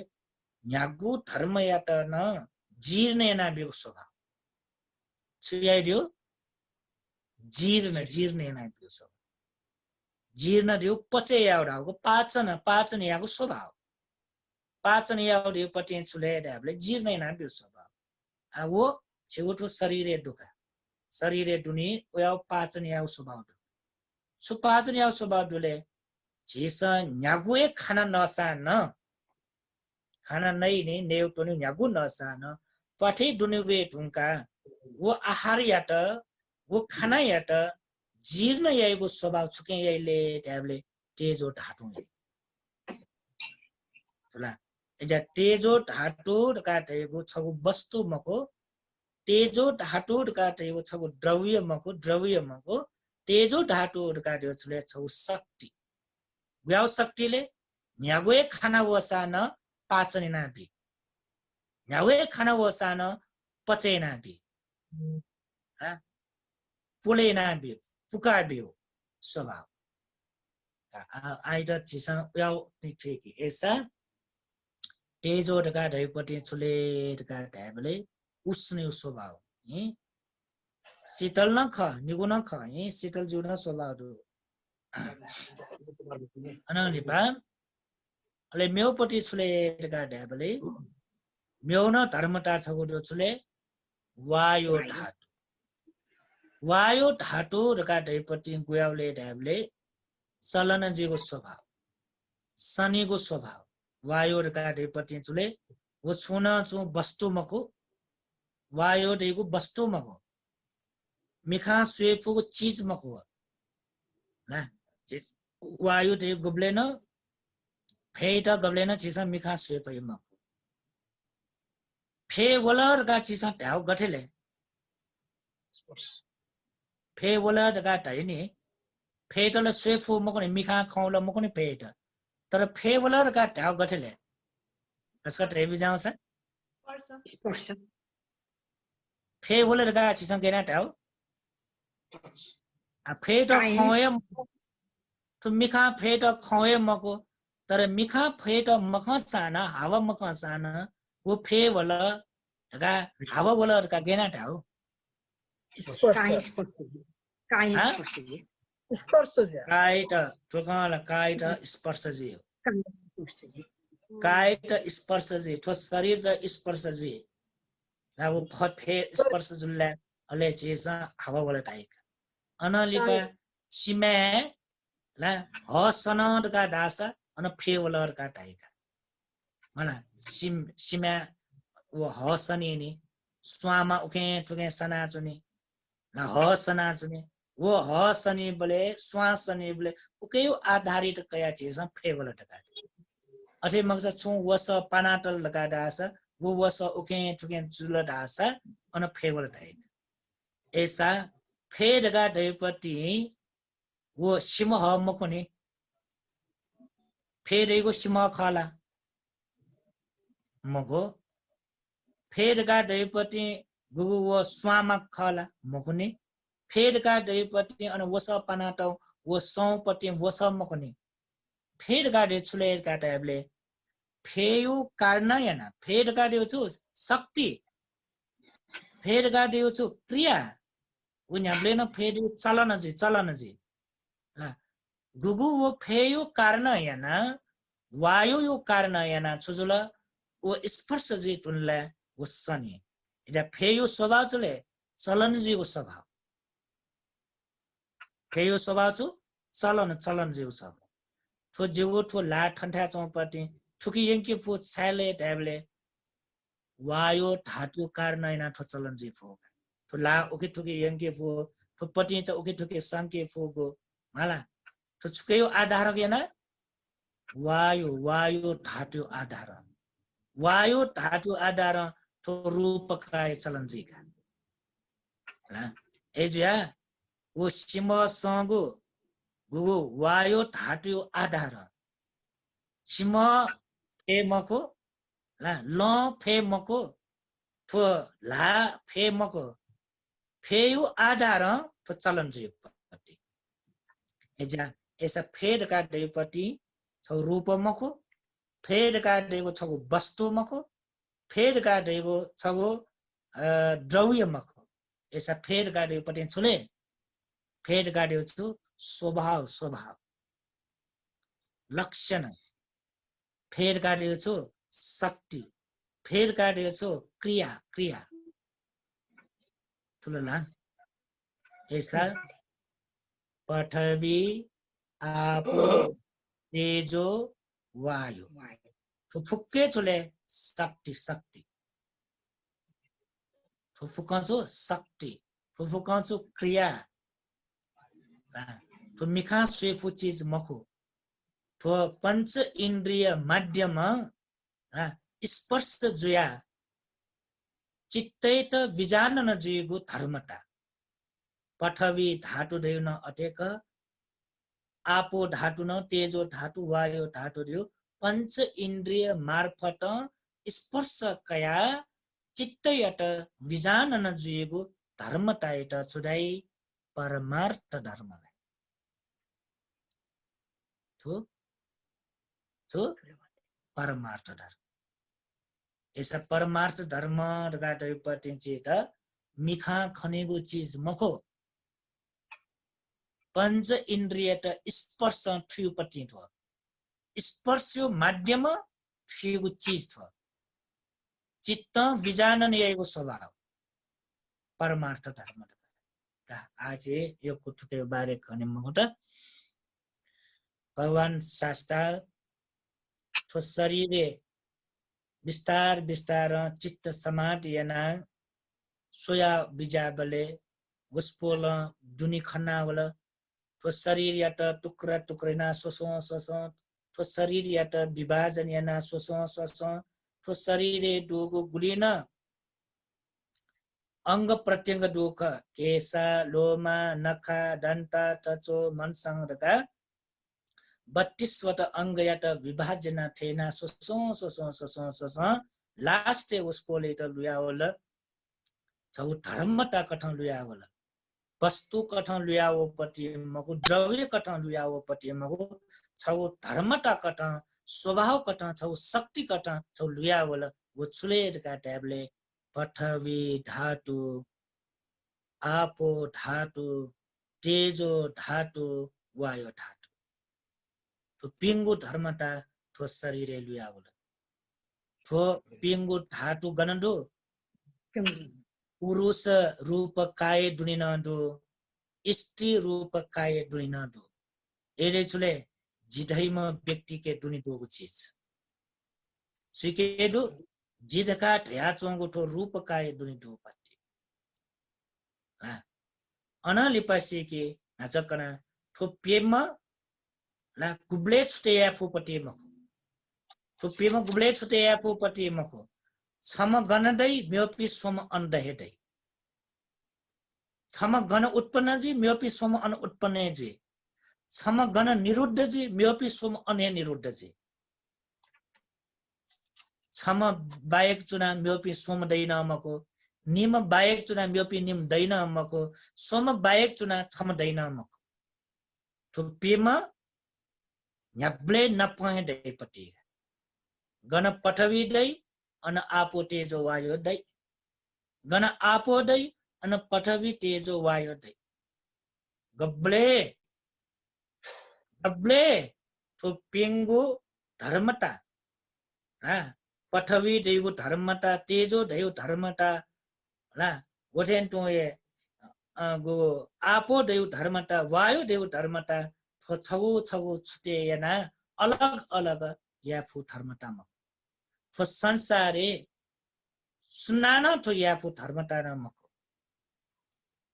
न्यागु धर्म यात न जीर्णेना बेगु स्वभाव छुयाइदियो जीर्णेना बेगु स्वभाव जीर्ण दियो पचे याउडाको पाचन याको स्वभाव पाचन याउडियो पटे छुले ट्याबले जीर्णेना बेगु स्वभाव आ वो छेउटो शरीरे दुनी याउ पाचन याउ स्वभाव सुपाचन याउ स्वभाव दुले झिसा न्यागुए खाना नसान खाना नहीं ने नेउ टोनी न्यागु नसान पठे दुनिवे ढुंका वो आहार याट वो खाना याट जीर्ण याइको स्वभाव छुके याइले ट्याबले तेजो धातु चला एजा तेजो धातु काटेको छगु वस्तु मको तेजो धातु काटेको छगु द्रव्य मको तेजो धातु काटेको छले छगु शक्ति व्याव शक्तिले न्यागुए खाना वसान पाचनेना बि न्यागुए खाना वसान पचेना बि पुलेना बि पुका बि स्वभाव आइड चिसा व्याव ठीक ऐसा तेजो ढका ढैपटी छुले ढका ढ्याबले उष्ण स्वभाव शीतल न ख निगु न ख शीतल जुन स्वभाव दु अनालिपा अले म्यौपटी छुले ढका ढ्याबले म्यौ न धर्मता छगु दु छुले वायु धातु ढका ढैपटी गुयाउले ढ्याबले चलन जीवको स्वभाव शनिको स्वभाव वायु ढका ढैपटी छुले वो छुन छु वस्तु मको वायु ढैको वस्तु मको मिखा स्वेफुको चीज मको ना वायु ढै गुब्लेन फेटा गब्लेन चिसा मिखा स्वेफ मको फे वलर का चिसा ढाउ गठेले फे वलर का ढैनी फेटल स्वेफु मको नि मिखा खौल मको नि फेट तर फे वलर का ढाउ गठेले यसका ढैबि जाउँछ स्पर्श फे वलर का चिसा केना ढाउ आ फेट खौए तो मिखा फेट खौए मको तर मिखा फेट मख साना हावा मख साना वो फे वल ढका हावा वल ढका केना ढाउ काइट ठोकाल काइट स्पर्श जी काइट स्पर्श जी ठो शरीर र स्पर्श जी ना वो फे स्पर्श जुल्ला अले चेसा हावा वल टाइक अनलिपा सिमे ला हसनद का दासा अन फेवलर का Taika mana sima wo hosani ni swama uke tuke sana chuni na hosana chuni वो ह सनी बोले स्वा सनी बोले उके आधारित कया चीज फेवल टका अठे मगसा छु वस पानाटल लगा दास वो वस उके ठुके जुल दास अन फेवल टाइ ऐसा फेडगा दैपति वो सिम ह मखने फेडेको सिम खाला मगो फेडगा दैपति गुगु वो स्वामा खाला मखने फेडगा दैपति अन वस पानाट वो सौपति वस मखने फेडगा दे छुले काटाबले फेयु कार्नयना फेडगा दे छु शक्ति फेडगा दे छु क्रिया उनीहरुले न फेड चलन जी गुगु वो फेयु कार्नयना वायु यो कार्नयना छुजुल वो स्पर्श जी तुनला वो सनी इजा फेयु स्वभाव चले चलन जी वो स्वभाव फेयु स्वभाव छु चलन जी वो स्वभाव ठो जेवो ठो ला ठन्ठा चौपटी ठुकी यंकी फु छाले ट्याबले वायु धातु कार्नयना ठो चलन जी फु ठो ला ओके ठुकी यंकी फु ठो पटी च ओके ठुकी संके फुगो माला ठो छुकेयो आधार गेना वायु धातु आधार वायु धातु आधार ठो रूपकाय चलन जी का एजिया वो सिम संगो गुगु वायु धातु आधार सिम फे मको ला ल फे मको ठो ला फे मको फेयु आधार ठो चलन जी पति एजा ऐसा फेड का देपति छ रूप मको फेड का देगो छ वस्तु मको फेड का देगो छ द्रव्य मको ऐसा फेड का देपति छुले फेड का देगो छु स्वभाव लक्षण फेड का देगो छु शक्ति फेड का देगो छु क्रिया तुलना ऐसा पृथ्वी आपो तेजो वायु फुक्के चुले शक्ति फुफुकांसो शक्ति फुफुकांसो क्रिया तो मिखा स्वेफु चीज मखु तो पंच इंद्रिय माध्यम स्पर्श जुया चित्तैत विजानन जुयगु धर्मता पृथ्वी धातु देउन अटेक आपो धातु न तेजो धातु वायु धातु दियो पंच इंद्रिय मार्फत स्पर्श कया चित्तयत विजानन जुयगु धर्मतायत छुदाई परमार्थ धर्मलाई छु परमार्थ धर्म ऐसा परमार्थ धर्म पति चेत मिखा खनेगु चीज मखो पंच इंद्रिय स्पर्श ठुपति थो स्पर्श माध्यम ठुगु चीज थो चित्त विजानन यको स्वभाव परमार्थ धर्म आज यो कुटुके बारे खने मखोट भगवान शास्त्र ठो शरीरे विस्तार चित्त समाधि याना सोया बिजाबले गुस्पोल दुनी खन्नावल ठो शरीर यात टुक्रा सोसो ठो शरीर यात विभाजन याना सोसो ठो शरीरे डुगु गुलिना अंग प्रत्यंग दुख केसा लोमा नखा दंता तचो मनसंगका 32वटा अंग यात विभाजना थेना सोसो लास्ट उसपोले त लुयावल छौ धर्मता कठन लुयावल वस्तु कठन लुयावो पति मगु द्रव्य कठन लुयावो पति मगु छौ धर्मता कठन स्वभाव कठन छौ शक्ति कठन छौ लुयावल वो छुलेर का ट्याबले पृथ्वी धातु आपो धातु तेजो धातु वायु धातु तो पिंगु धर्मता ठो शरीरे लुयावल ठो पिंगु धातु गनन्दु पुरुष रूप काय दुनिनादु स्त्री रूप काय दुनिनादु एरे चुले जिधैम व्यक्ति के दुनि दोगु चीज स्वीकेदु जिधका ढ्याचोंगु ठो रूप काय दुनि दो पत्ते Analipasi ki najakana thupima la guble chute ya fu pati mako thupima guble chute ya fu pati mako sama ganadai myopi soma andahedai sama gana utpanna ji myopi soma an utpanne ji sama gana niruddha ji myopi soma ane niruddha ji sama bayak chuna myopi soma daina mako निम बाहेक चुना म्योपी निम दैन मको सोम बाहेक चुना छम दैन मको थुप्पीमा न्याब्ले नपहे दैपति gun पठवी दै अन आपो तेजो वायो दै गन आपो दै अन पठवी तेजो वायो दै गब्ले गब्ले थुप्पिंगु धर्मता पठवी दैगु धर्मता तेजो दैगु धर्मता ला गोठेन टोए गो आपो देउ धर्मता वायु देउ धर्मता छगु छगु छुटे याना अलग अलग याफु धर्मतामा फ संसारे सुनाना तो याफु धर्मता नमको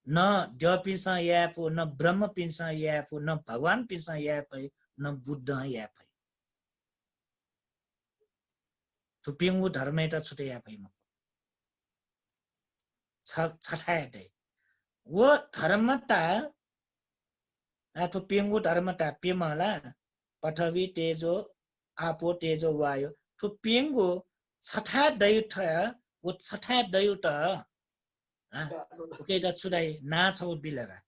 न देव पिसा याफु न ब्रह्म पिसा याफु न भगवान पिसा याफै न बुद्ध याफै तो पिंगु धर्मेता छुटे याफै म छठाए दे वो धर्मता अथवा पिंगु धर्मता पिमला पठवी तेजो आपो तेजो वायु तो पिंगु छठा दैउठ वो छठा दैउठ ओके द छुदाई ना छौ बिलगा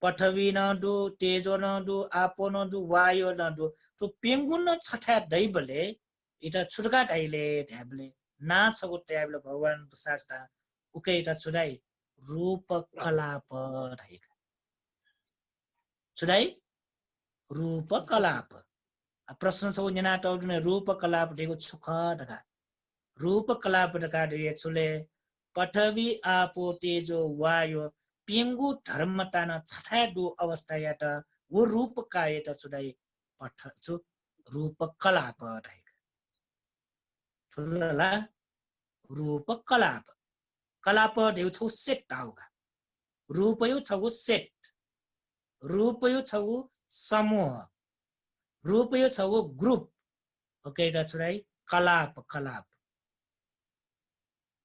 पठवी न दु तेजो न दु आपो न दु वायु न दु तो पिंगु न छठा दैबले इटा छुडगा दैले ध्याबले ना छौ ट्याबले भगवान शास्त्र उके इटा छुदाई रूप कलाप रहेका छुदाई रूप कलाप प्रश्न छ जना टाउने रूप कलाप दिएको सुख दगा रूप कलाप दगा दिए छुले पठवी आपो तेजो वायु पिंगु धर्मता न छठा दु अवस्था यात वो रूप का एत छुदाई पठ छु रूप कलाप रहेका छुलला रूप कलाप कलाप देउ छौ सेट आउगा रूप यो छगु सेट रूप यो छगु समूह रूप यो छगु ग्रुप ओके द छुराई कलाप कलाप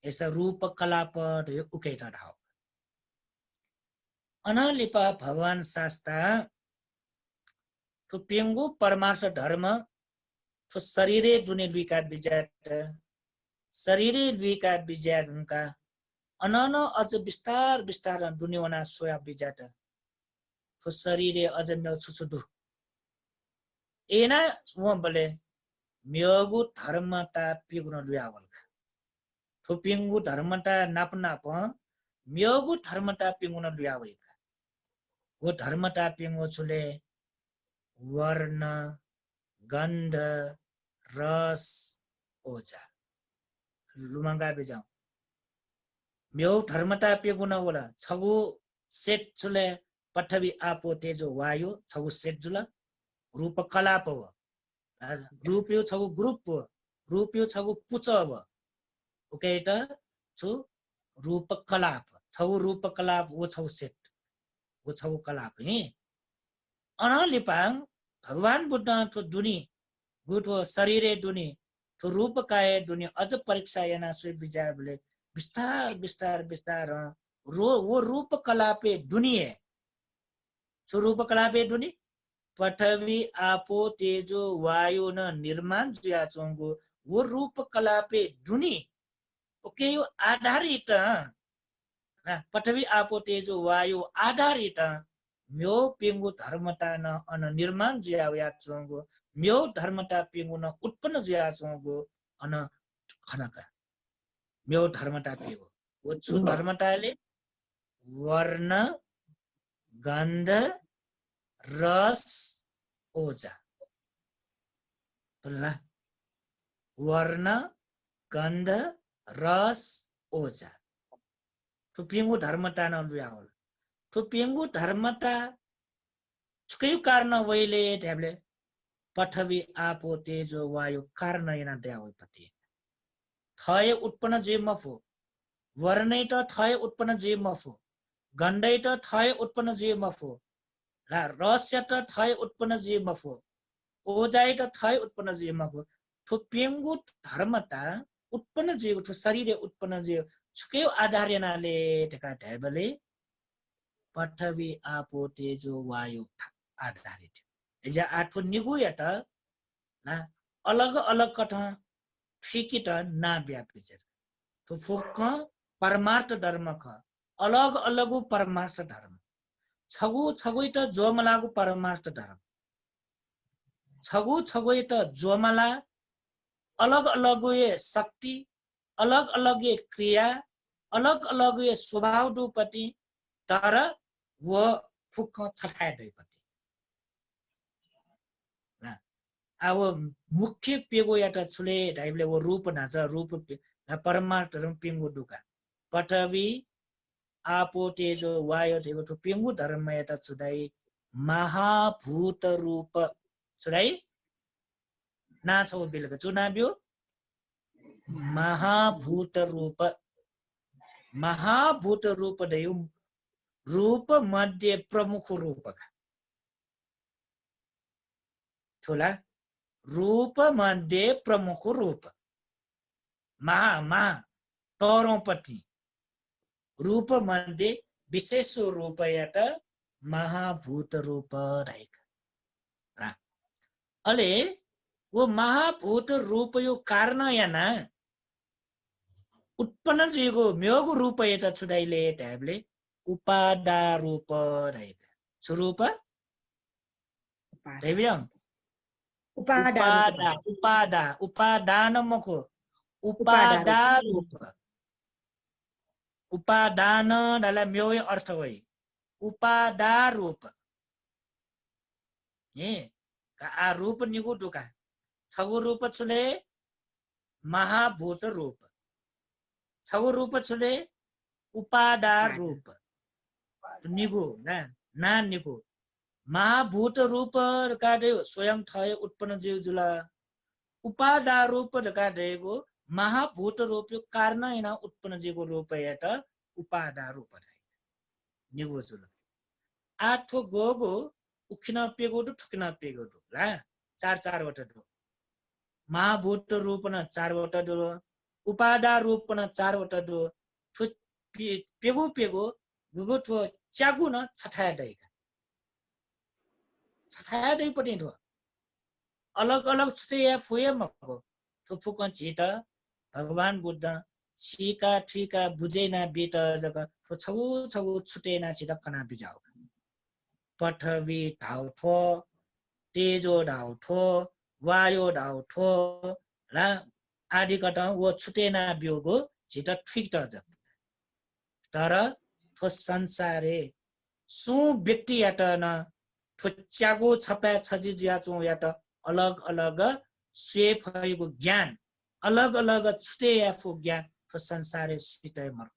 ऐसा रूप कलाप रे उके द ढाउ अनलिपा भगवान शास्त्र तो पिंगु परमार्थ धर्म तो शरीरे दुने विकार विजात शरीरे विकार विजात उनका अनन अझ विस्तार विस्तार दुनियाना सोया विजात तो शरीरे अझ न छुछुदु एना वो बले म्योगु धर्मता पिगुन लुयावल तो पिंगु धर्मता नापना प म्योगु धर्मता पिगुन लुयावल वो धर्मता पिंगु छुले वर्ण गंध रस ओजा लुमंगा बेजाउ म्यो धर्मता पिगुन वला छगु सेट छुले पठवी आपो तेजो वायु छगु सेट जुला रूप कलाप हो रूप यो छगु ग्रुप हो रूप यो छगु पुच हो ओके त छु रूप कलाप छगु रूप कलाप वो छगु सेट वो छगु कलाप हे अनलिपाङ भगवान बुद्ध तो दुनी गुठो शरीरे दुनी तो रूप काय दुनी अझ परीक्षा याना सुई बिजाबले विस्तार विस्तार विस्तार वो रूप कलापे दुनिए छु रूप कलापे दुनी पठवी आपो तेजो वायु न निर्माण जिया चोंगो वो रूप कलापे दुनी ओके यो आधारित पठवी आपो तेजो वायु आधारित म्यो पिंगु धर्मता न अन निर्माण जिया या चोंगो म्यो धर्मता पिंगु न उत्पन्न जिया चोंगो अन खनका म्यो धर्मता पिगो वो छु धर्मताले वर्ण गंध रस ओजा बोलना वर्ण गंध रस ओजा तो पिंगु धर्मता न लुयावल तो पिंगु धर्मता छुकै कारण वैले ट्याबले पठवी आपो तेजो वायु कारण यना द्यावै पति थय उत्पन्न जे मफो वर्णै त थय उत्पन्न जे मफो गन्दै त थय उत्पन्न जे मफो रहस्य त थय उत्पन्न जे मफो ओजाइ त थय उत्पन्न जे मफो ठो पेंगु धर्मता उत्पन्न जे ठो शरीर उत्पन्न जे छुके आधार नाले ढका ढेबले पृथ्वी आपो तेजो वायु आधारित एजा आठो निगु याटा ना अलग अलग कथा फिकिट ना व्यापिचर तो फुक परमार्थ धर्म ख अलग अलग परमार्थ धर्म छगु छगु त जोमलागु परमार्थ धर्म छगु छगु त जोमला अलग अलग ये शक्ति अलग अलग ये क्रिया अलग अलग ये स्वभाव दुपति तर वो फुक छठाय दैपति ना अब मुख्य पेगो याटा छुले ढाइबले वो रूप नाच रूप परमार्थ धर्म पेंगु दुका पृथ्वी आपो तेजो वायु तेगो ठो पेंगु धर्म याटा छुदाई महाभूत रूप छुदाई ना छौ बिलक चुनाब्यो महाभूत रूप दयु रूप मध्य प्रमुख रूप का ठुला रूप मध्य प्रमुख रूप महा तौरोपति रूप मध्य विशेष रूप याट महाभूत रूप रहेका अले वो महाभूत रूप यो कारण याना उत्पन्न जीगो म्योगु रूप याटा छुदाइले ट्याबले उपादा रूप रहेका स्वरूप देव्यं उपादान मको उपादा रूप उपादान डाला म्योय अर्थ होइ उपादा रूप ए का आ रूप निगु दुका छगु रूप छुले महाभूत रूप छगु रूप छुले उपादा रूप निगु ना निगु महाभूत रूप का स्वयं थय उत्पन्न जीव जुला उपादा रूप का देगो महाभूत रूप कारण हैन उत्पन्न जीवको रूप याट उपादा रूप निगु जुल आठो गोगो उखिना पेगो ठुकिना पेगो ला चार वटा दो महाभूत रूप न 4 वटा दो उपादा रूप न 4 वटा दो पेगो गुगो ठो च्यागु न छठाया दैका छठाया दै पटे ठो अलग अलग छुटे या फुए मको तो फुक छिट भगवान बुद्ध सीका ठीका बुझेना बेट जग तो छगु छुटे ना छिट कना बिजाउ पृथ्वी ढाउठो तेजो ढाउठो वायु ढाउठो ला आदि कटा वो छुटे ना बियोगो छिट ठीक त जग तर ठो संसारे सु व्यक्ति याट न ठो च्यागो छपा छजि ज्याचो याट अलग अलग स्वेफ हयको ज्ञान अलग अलग छुटे याफो ज्ञान ठो संसारे स्वितय मर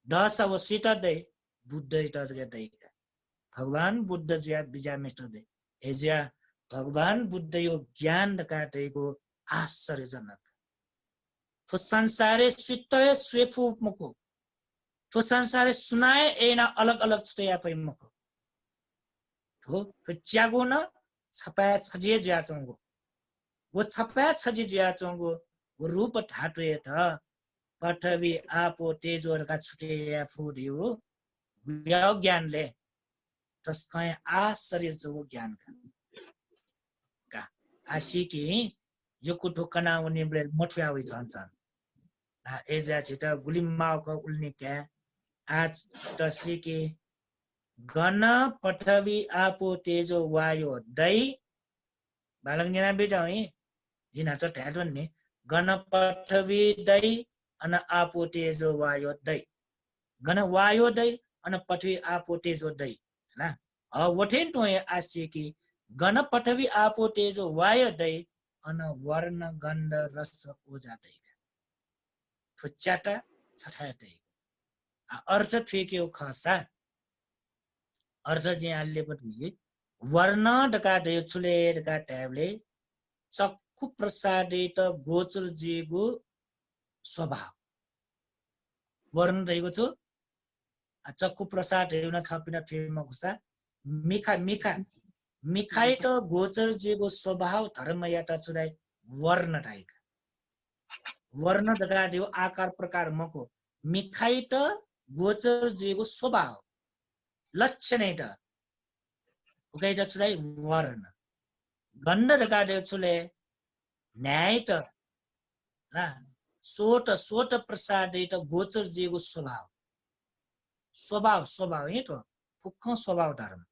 दस अब स्वित दे बुद्ध इतज गदै भगवान बुद्ध ज्या बिजा मेस्ट दे एज्या भगवान बुद्ध यो ज्ञान काटेको आश्चर्यजनक ठो संसारे स्वितय स्वेफो मको ठो संसारे सुनाए एना अलग अलग छुटे यापै मको ठो च्यागो न छपा छजे ज्याचोंगो वो छपा छजे ज्याचोंगो वो रूप ढाटुए त पृथ्वी आपो तेजोरका छुटे या फुडियो ज्ञानले तस्कै आश्चर्य जो ज्ञान का आशिकी जो कुटो कनाउने मठुया होइ छन्छन् एजा छिटा गुलिमाको उल्निका आज तस्रीके गण पृथ्वी आपो तेजो वायु दै बालङ्गिना बेजा है जिना छ ठ्याटन नि गण पृथ्वी दै अन आपो तेजो वायु दै गण वायु दै अन पृथ्वी आपो तेजो दै हैन वठेन तो आसी कि गण पृथ्वी आपो तेजो वायु दै अन वर्ण गन्ध रस ओजा दै फुच्चाटा छठा दै अर्थ ठेक्यो खसा अर्थ चाहिँ हाल्ले पनि वर्ण डका दे छुले डका ट्याबले चक्षु प्रसादित गोचर जीगो स्वभाव वर्ण रहेको छु चक्कु प्रसाद हेर्न छपिन ठुइमा घुसा मिखाई त गोचर जेगो स्वभाव धर्म याटा चुराई वर्ण टाइका वर्ण दगाड्यो आकार प्रकार मको मिखाई त गोचर जेगो स्वभाव लक्षण त उकाइटा चुराई वर्ण गण्ड दगाड्यो चुले न्याय त सोट प्रसाद त गोचर जेगो स्वभाव है तो फुक्क स्वभाव धर्म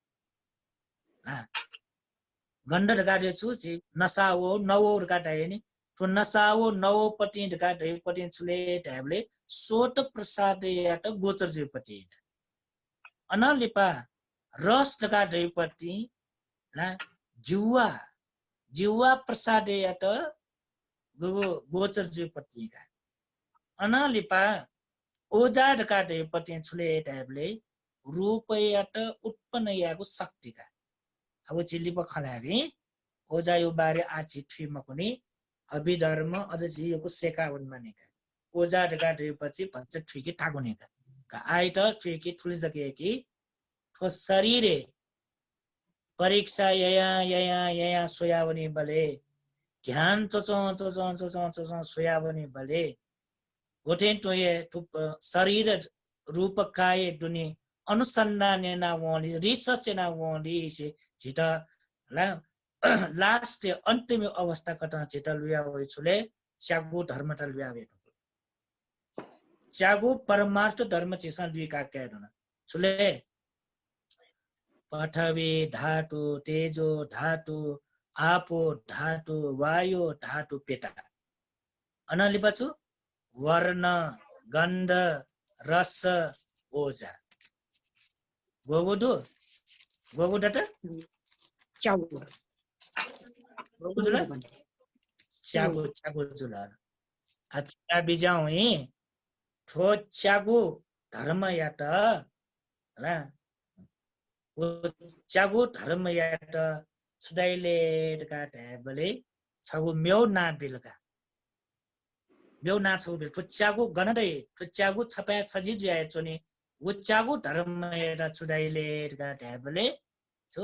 गण्ड दगाड्यो छु नसावो नवो दगाड्यो नि तो नसावो नवो पति दगाड्यो पति चुले ढ्याबले सोट प्रसाद याट गोचर जेगो पति अनलिपा रस दगाड्यो पति जुवा प्रसाद याट गोचर जेगो पति अनलिपा ओजा दगाड्यो पति चुले ढ्याबले रूप याट उत्पन्न याको शक्ति का अब चिल्ली पखलारी ओजा यो बारे आछि ठुइमा पनि अभिधर्म अझ जियोको सेका हुन् मानेका ओजा दगाड्योपछि भन्छ ठुइकी ठाकुनेका का आइ त ठुइकी ठुली जके कि ठो शरीरे परीक्षा यया सोयावनी बले ध्यान चोचो सोयावनी बले होटेन टोये शरीर रूप काय दुनी अनुसंधान ना वोली रिसर्च ना वोली से छिटा लास्ट अंतिम अवस्था कटा छिटा लुया होइ छुले च्यागु धर्म त लुया वे च्यागु परमार्थ धर्म चिसा दुई का केरन छुले पठवी धातु तेजो धातु आपो धातु वायु धातु पेटा अनलिपाछु वर्ण गन्ध रस ओजा गोगुदु गोगुदटा च्यागु जुला अच्छा बिजाउ ही ठो च्यागु धर्म याट ला च्यागु धर्म याट सुदाइले का ढ्याबले छगु म्यौ ना बिलका म्यौ ना छगु बिल च्यागु गनदै च्यागु छपा सजी जुया चोनी च्यागु धर्म याट सुदाइले का ढ्याबले छु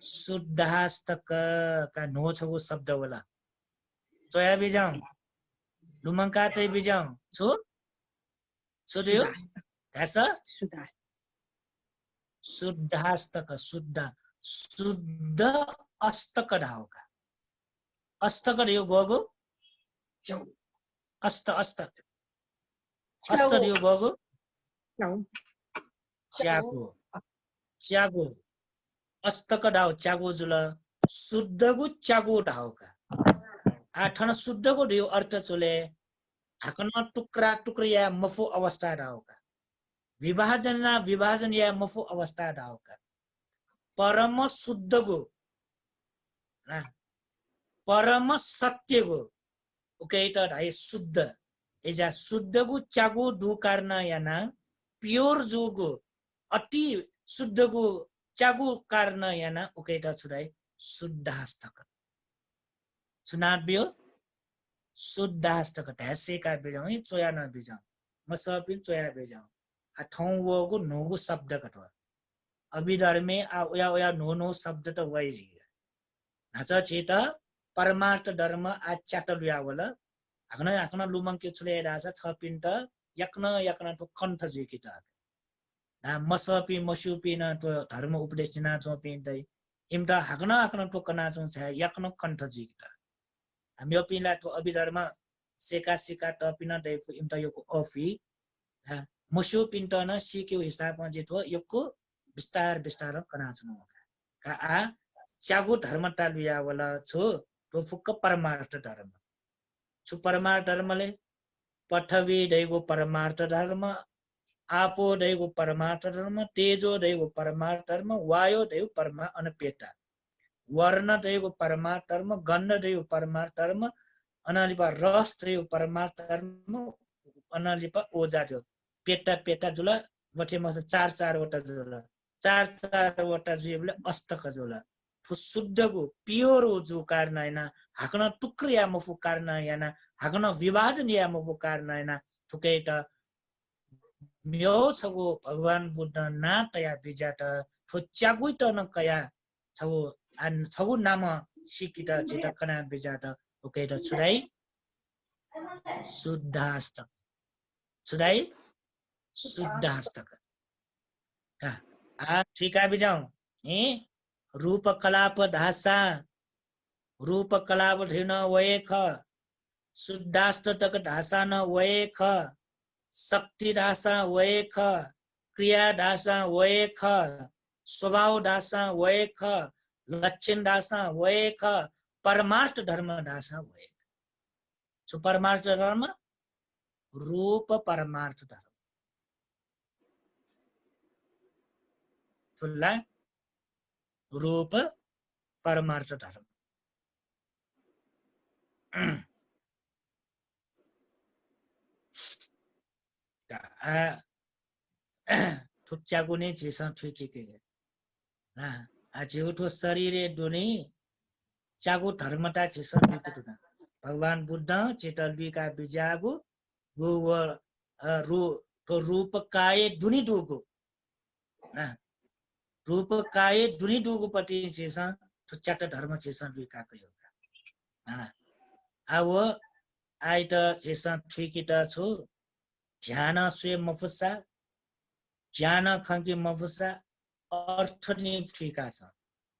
शुद्धास्तक का नो छगु शब्द होला चोया बिजाउ लुमंका तै बिजाउ छु छुदियो कैसा शुद्धास्तक शुद्ध अस्तक ढाउका अस्तक यो गोगो अस्त यो गोगो च्यागो अस्तक ढाउ च्यागो जुल शुद्धगु च्यागो ढाउका आठन शुद्धगु दियो अर्थ चुले हाकन टुक्रा या मफु अवस्था ढाउका विभाजन या मफु अवस्था ढाउका परम शुद्धगु परम सत्यगु उकेटा ढाइ शुद्ध एजा शुद्धगु च्यागु दुकारना याना प्योर जुगु अति शुद्धगु च्यागु कारण याना उकेटा छुराइ शुद्धास्तक सुनाबियो शुद्धास्तक ढ्यासेका बिजाउ चोया न बिजाउ मसपिन चोया बिजाउ आ ठौं वगु नोगु शब्द कटवा अभिधर्मे आ या नो शब्द त वैजी नाचा छिता परमार्थ धर्म आ च्यातलुया वला आकन लुमंग के छुले राजा छपिन त यक्न तो कण्ठ जिकिता ना मसपि मसुपि न तो धर्म उपदेश ना चोपिन तै इमता हाकन तो कना चौ छ यक्न कण्ठ जिकिता हामी पिला तो अभिधर्म सेका तपिन दै इमता योको अफि मसुपिन त न सिक्यो हिसाबमा जितो योको विस्तार कना चौ का आ च्यागु धर्म तालुया वला छु तो फुक्क परमार्थ धर्म छु परमार्थ धर्मले पठवी दैगो परमार्थ धर्म आपो दैगो परमार्थ धर्म तेजो दैगो परमार्थ धर्म वायु दैगो परमा अनपेटा वर्ण दैगो परमार्थ धर्म गन्ध दैगो परमार्थ धर्म अनालिपा रस दैगो परमार्थ धर्म अनालिपा ओजा थियो पेटा जुला वठे मस चार वटा जुला चार वटा जुले अस्तक जुला शुद्धगु प्योर जो कारण हैना हाकन टुक्रिया मफु कारण हैना हाकन विभाजन या मफु कारण हैना थुकेटा म्यो छगो भगवान बुद्ध ना तया बिजाट ठोच्यागुइ त न कया छगो an छगु नाम सिकिता चिता कना बिजाट ओके त छुराई शुद्धास्तक छुराई शुद्धास्तक का आ ठीक आ बिजाऊ ए रूप कलाप धासा रूप कलाप ढिन वयख शुद्धास्तक ढासा न वयख शक्ति ढासा वयख क्रिया ढासा वयख स्वभाव ढासा वयख लक्षण ढासा वयख परमार्थ धर्म ढासा वयख सो परमार्थ धर्म रूप परमार्थ धर्म फुल्ला रूप परमार्थ धर्म ठुच्चाको नै छिस ठुकेके आछेउठो शरीरे डोने चागो धर्मता छिस बिकुटुना भगवान बुद्ध चेतलबिका बिजागु गोवर रू तो रूप काय दुनी डुगु रूप काय दुनी डुगु पति छिस ठुच्चाट धर्म छिस बिकाको योगा अब आइट छिस ठुकिता छु ध्यान स्वे मफुसा ज्ञान खंकी मफुसा अर्थ नि ठुका छ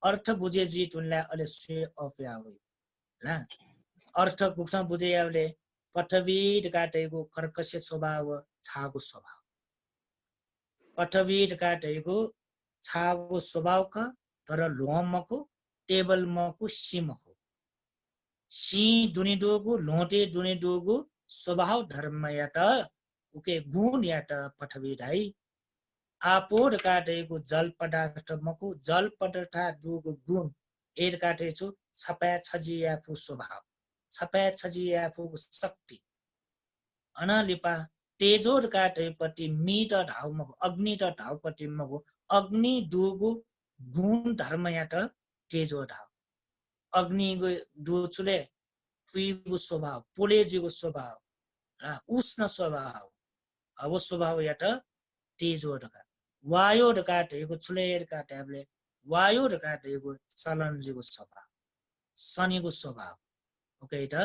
अर्थ बुझे जी तुनलाई अले स्वे अफ्या होइ ला अर्थ गुक्न बुझे यावले पठवीट काटेको कर्कश स्वभाव छागो स्वभाव पठवीट काटेको छागो स्वभाव क तर लोमको टेबल मको सिमको सी दुनी डोगु लोटे दुनी डोगु स्वभाव धर्म याट उके गुण याट पठवीडाई आपोर काटेको जल पदार्थ मको जल पदार्थ डोगु गुण एर काटेछु छपा छजियाफु स्वभाव छपा छजियाफु शक्ति अनलिपा तेजोर काटेपट्टि मीट ढाउ मको अग्नि त ढाउपट्टि मको अग्नि डोगु गुण धर्म याट तेजो ढाउ अग्नि डोचुले फुइगु स्वभाव पोलेजीगु स्वभाव उष्ण स्वभाव अब स्वभाव याट तेजो ढका वायु काटेको छुलेर काटेबले वायु काटेको चलनजीको स्वभाव शनिको स्वभाव ओके त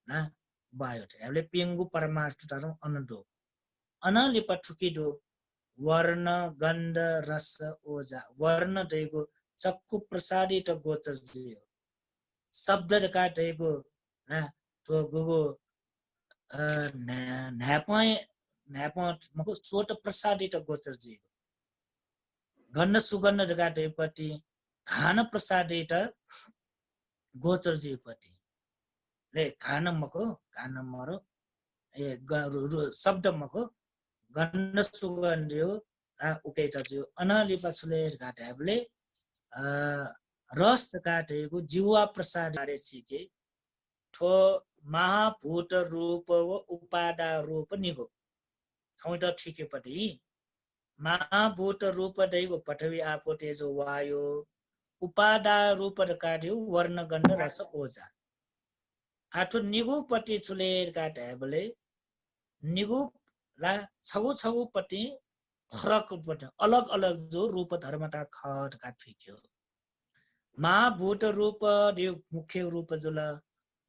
ना वायु हामीले पिङ्गु परमार्थ धर्म अनन्दो अनलिप ठुकिदो वर्ण गन्ध रस ओजा वर्ण देको चक्कु प्रसादित गोचर जियो शब्द काटेको ना तो गुगो न्यापाय मको सोट प्रसादित गोचर जियो गन्ध सुगन्ध काटेपट्टि खान प्रसादित गोचर जीपट्टि ले खान मको खान मरो शब्द मको गन्ध सुगन्ध उकेटा जियो अनलिपा छुले काटेबले रस काटेको जीवा प्रसाद सिके ठो महाभूत रूप व उपादा रूप निगो ठौँ ठिकेपट्टि महाभूत रूप दैगो पठवी आपो तेजो वायु उपादा रूप काट्यो वर्ण गन्ध रस ओजा आठो निगु पट्टि छुलेर काटेबले निगु ला छगु छगु पट्टि फरक पट्टि अलग अलग जो रूप धर्मता खट का ठिक्यो महाभूत रूप देव मुख्य रूप जुल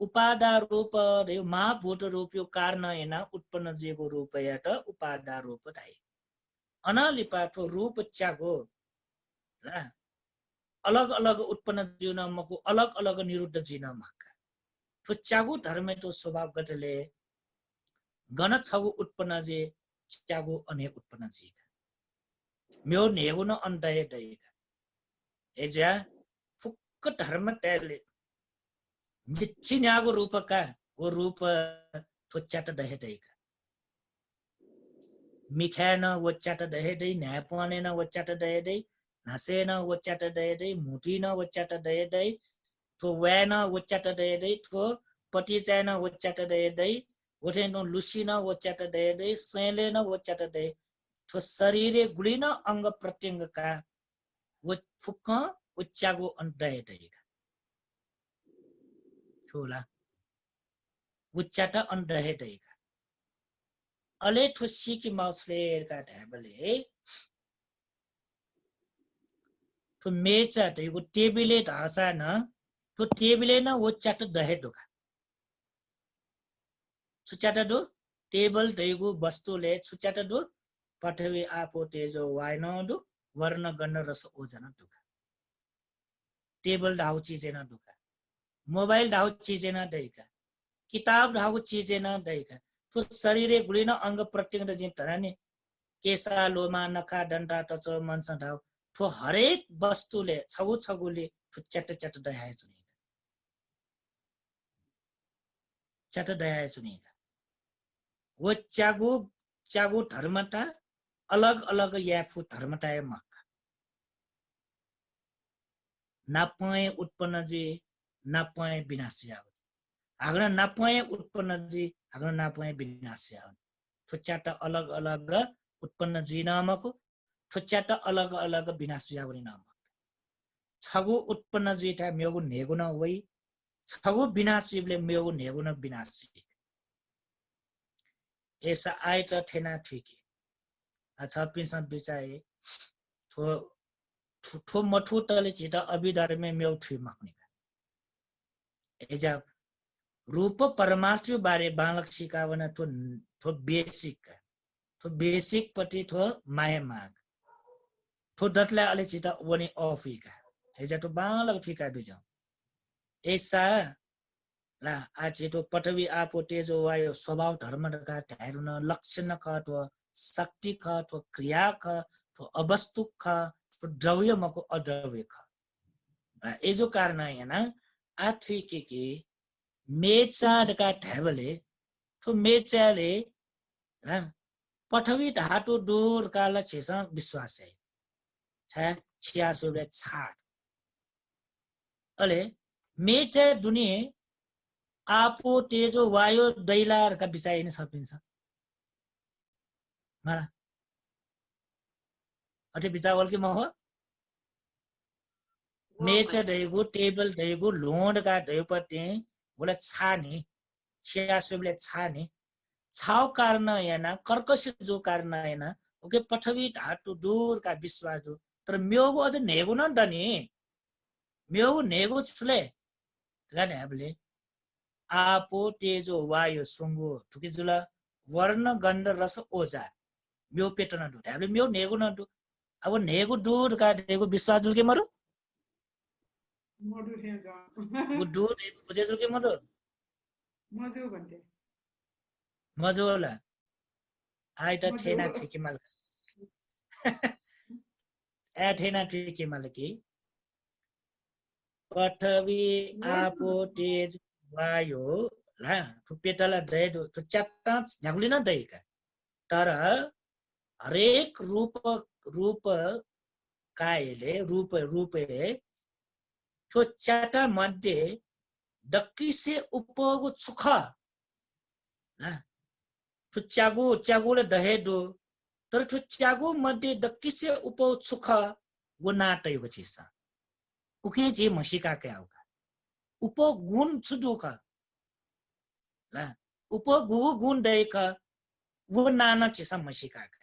उपादा रूप देव महाभूत रूप यो कारण हैन उत्पन्न जेको रूप याट उपादा रूप धाइ अनालिपाठो रूप च्यागो अलग अलग उत्पन्न जीवन मको अलग अलग निरुद्ध जीवन मका तो च्यागो धर्म तो स्वभाव गतले गण छगु उत्पन्न जे च्यागो अनेक उत्पन्न जीका म्यो नेगु न अन्तय दैका एजा फुक्क धर्म तेले जिच्छिन्यागो रूपका वो रूप ठोच्चाट दहे दैका मिखान वच्चाट दहे दै न्यापने न वच्चाट दहे दै नसेन वच्चाट दहे दै मुठीन वच्चाट दहे दै ठो वैन वच्चाट दहे दै ठो पटिचान वच्चाट दहे दै ओठेन लुसिन वच्चाट दहे दै सेलेन वच्चाट दहे ठो शरीरे गुलिन अंग प्रत्यंग का वो फुक्क उच्चागो दहे दैका ठोला उच्चाट दहे दैका अले ठो सिकी माउस्लेर का ढ्याबले ठो मेचा त यो टेबिले ढासा न ठो टेबिले न वो च्याट दहे ढोका छुच्याट दो टेबल दैगु वस्तुले छुच्याट दो पठवी आपो तेजो वाइन दो वर्ण गण रस ओजन ढोका टेबल ढाउ चीजें न ढोका मोबाइल ढाउ चीजें न दैका किताब ढाउ चीजें न दैका तो शरीरे गुलिन अंग प्रत्यंग जिन तरने केसा लोमा नखा डन्डा टचो मनस ढाउ तो हरेक वस्तुले छगु छगुले च्याट च्याट दहाए चुनेका च्याट दहाए चुनेका वो च्यागु च्यागु धर्मता अलग अलग याफु धर्मता मक नापाए उत्पन्न जी नापाए विनाश याव आग्न नापाए उत्पन्न जी आग्न नापाए विनाश याव तो च्याट अलग अलग उत्पन्न जी नामको तो च्याट अलग अलग विनाश यावनी नाम छगु उत्पन्न जी था मेगु नेगुन वई छगु विनाश जीवले मेगु नेगुन विनाश जी ऐसा आए त ठेना ठिके अच्छा पिसा बिचाए थो ठो मठु तले चिता अभिधार में मेउ ठुइ मक्ने एजा रूप परमार्थ बारे बालक सिकावन थो बेसिक पति थो माया माग थो डटला अले चिता वनी अफिका एजा तो बालक ठिका बिजा ऐसा ला आचे तो पटवी आपो तेजो वायो स्वभाव धर्म का ढारुन लक्षण का तो शक्ति का तो क्रिया का तो अवस्तु का तो द्रव्य मको अद्रव्य का एजो कारण है ना आथी के मेचा का ढाबले तो मेचाले ना पठवी धातु दूर काल छेसा विश्वास है छा छियासुले छाड अले मेचा दुनिया आपो तेजो वायु दैलार का विषय नै सकिन्छ मलाई अटे बिचावल के महो मेच दैगु टेबल दैगु लोड का दैपते बोला छानी छियासुले छानी छाव कारण याना कर्कश जो कारण याना ओके पठवी धातु दूर का विश्वास दो तर म्योगु अझ नेगु न दनी म्योगु नेगु छुले गाने हामीले आपो तेजो वायु सुंगु ठुकी जुला वर्ण गन्ध रस ओजा म्यो पेटन दु हामीले म्यो नेगु न दु अब नेगु दूर का नेगु विश्वास दु के मरु मधु है जा वो दूर बुझे जो के मरु मजो भन्थे मजो होला आइटा ठेना ठिकी मल ए ठेना ठिकी मल की पठवी आपो तेज वायु ला पेटला दे दो तो चट्टा झगली न दैका तर हरेक रूप कायले रूपे तो चाटा मध्ये दक्किसे उपगु सुख तो च्यागुले दहे दो तर तो च्यागु मध्ये दक्किसे उपो सुख वो नाटै वचिसा उके जे मशिका के आउका उपो गुण छुदुका ला उपो गुण दैका वो नाना चिसा मशिका का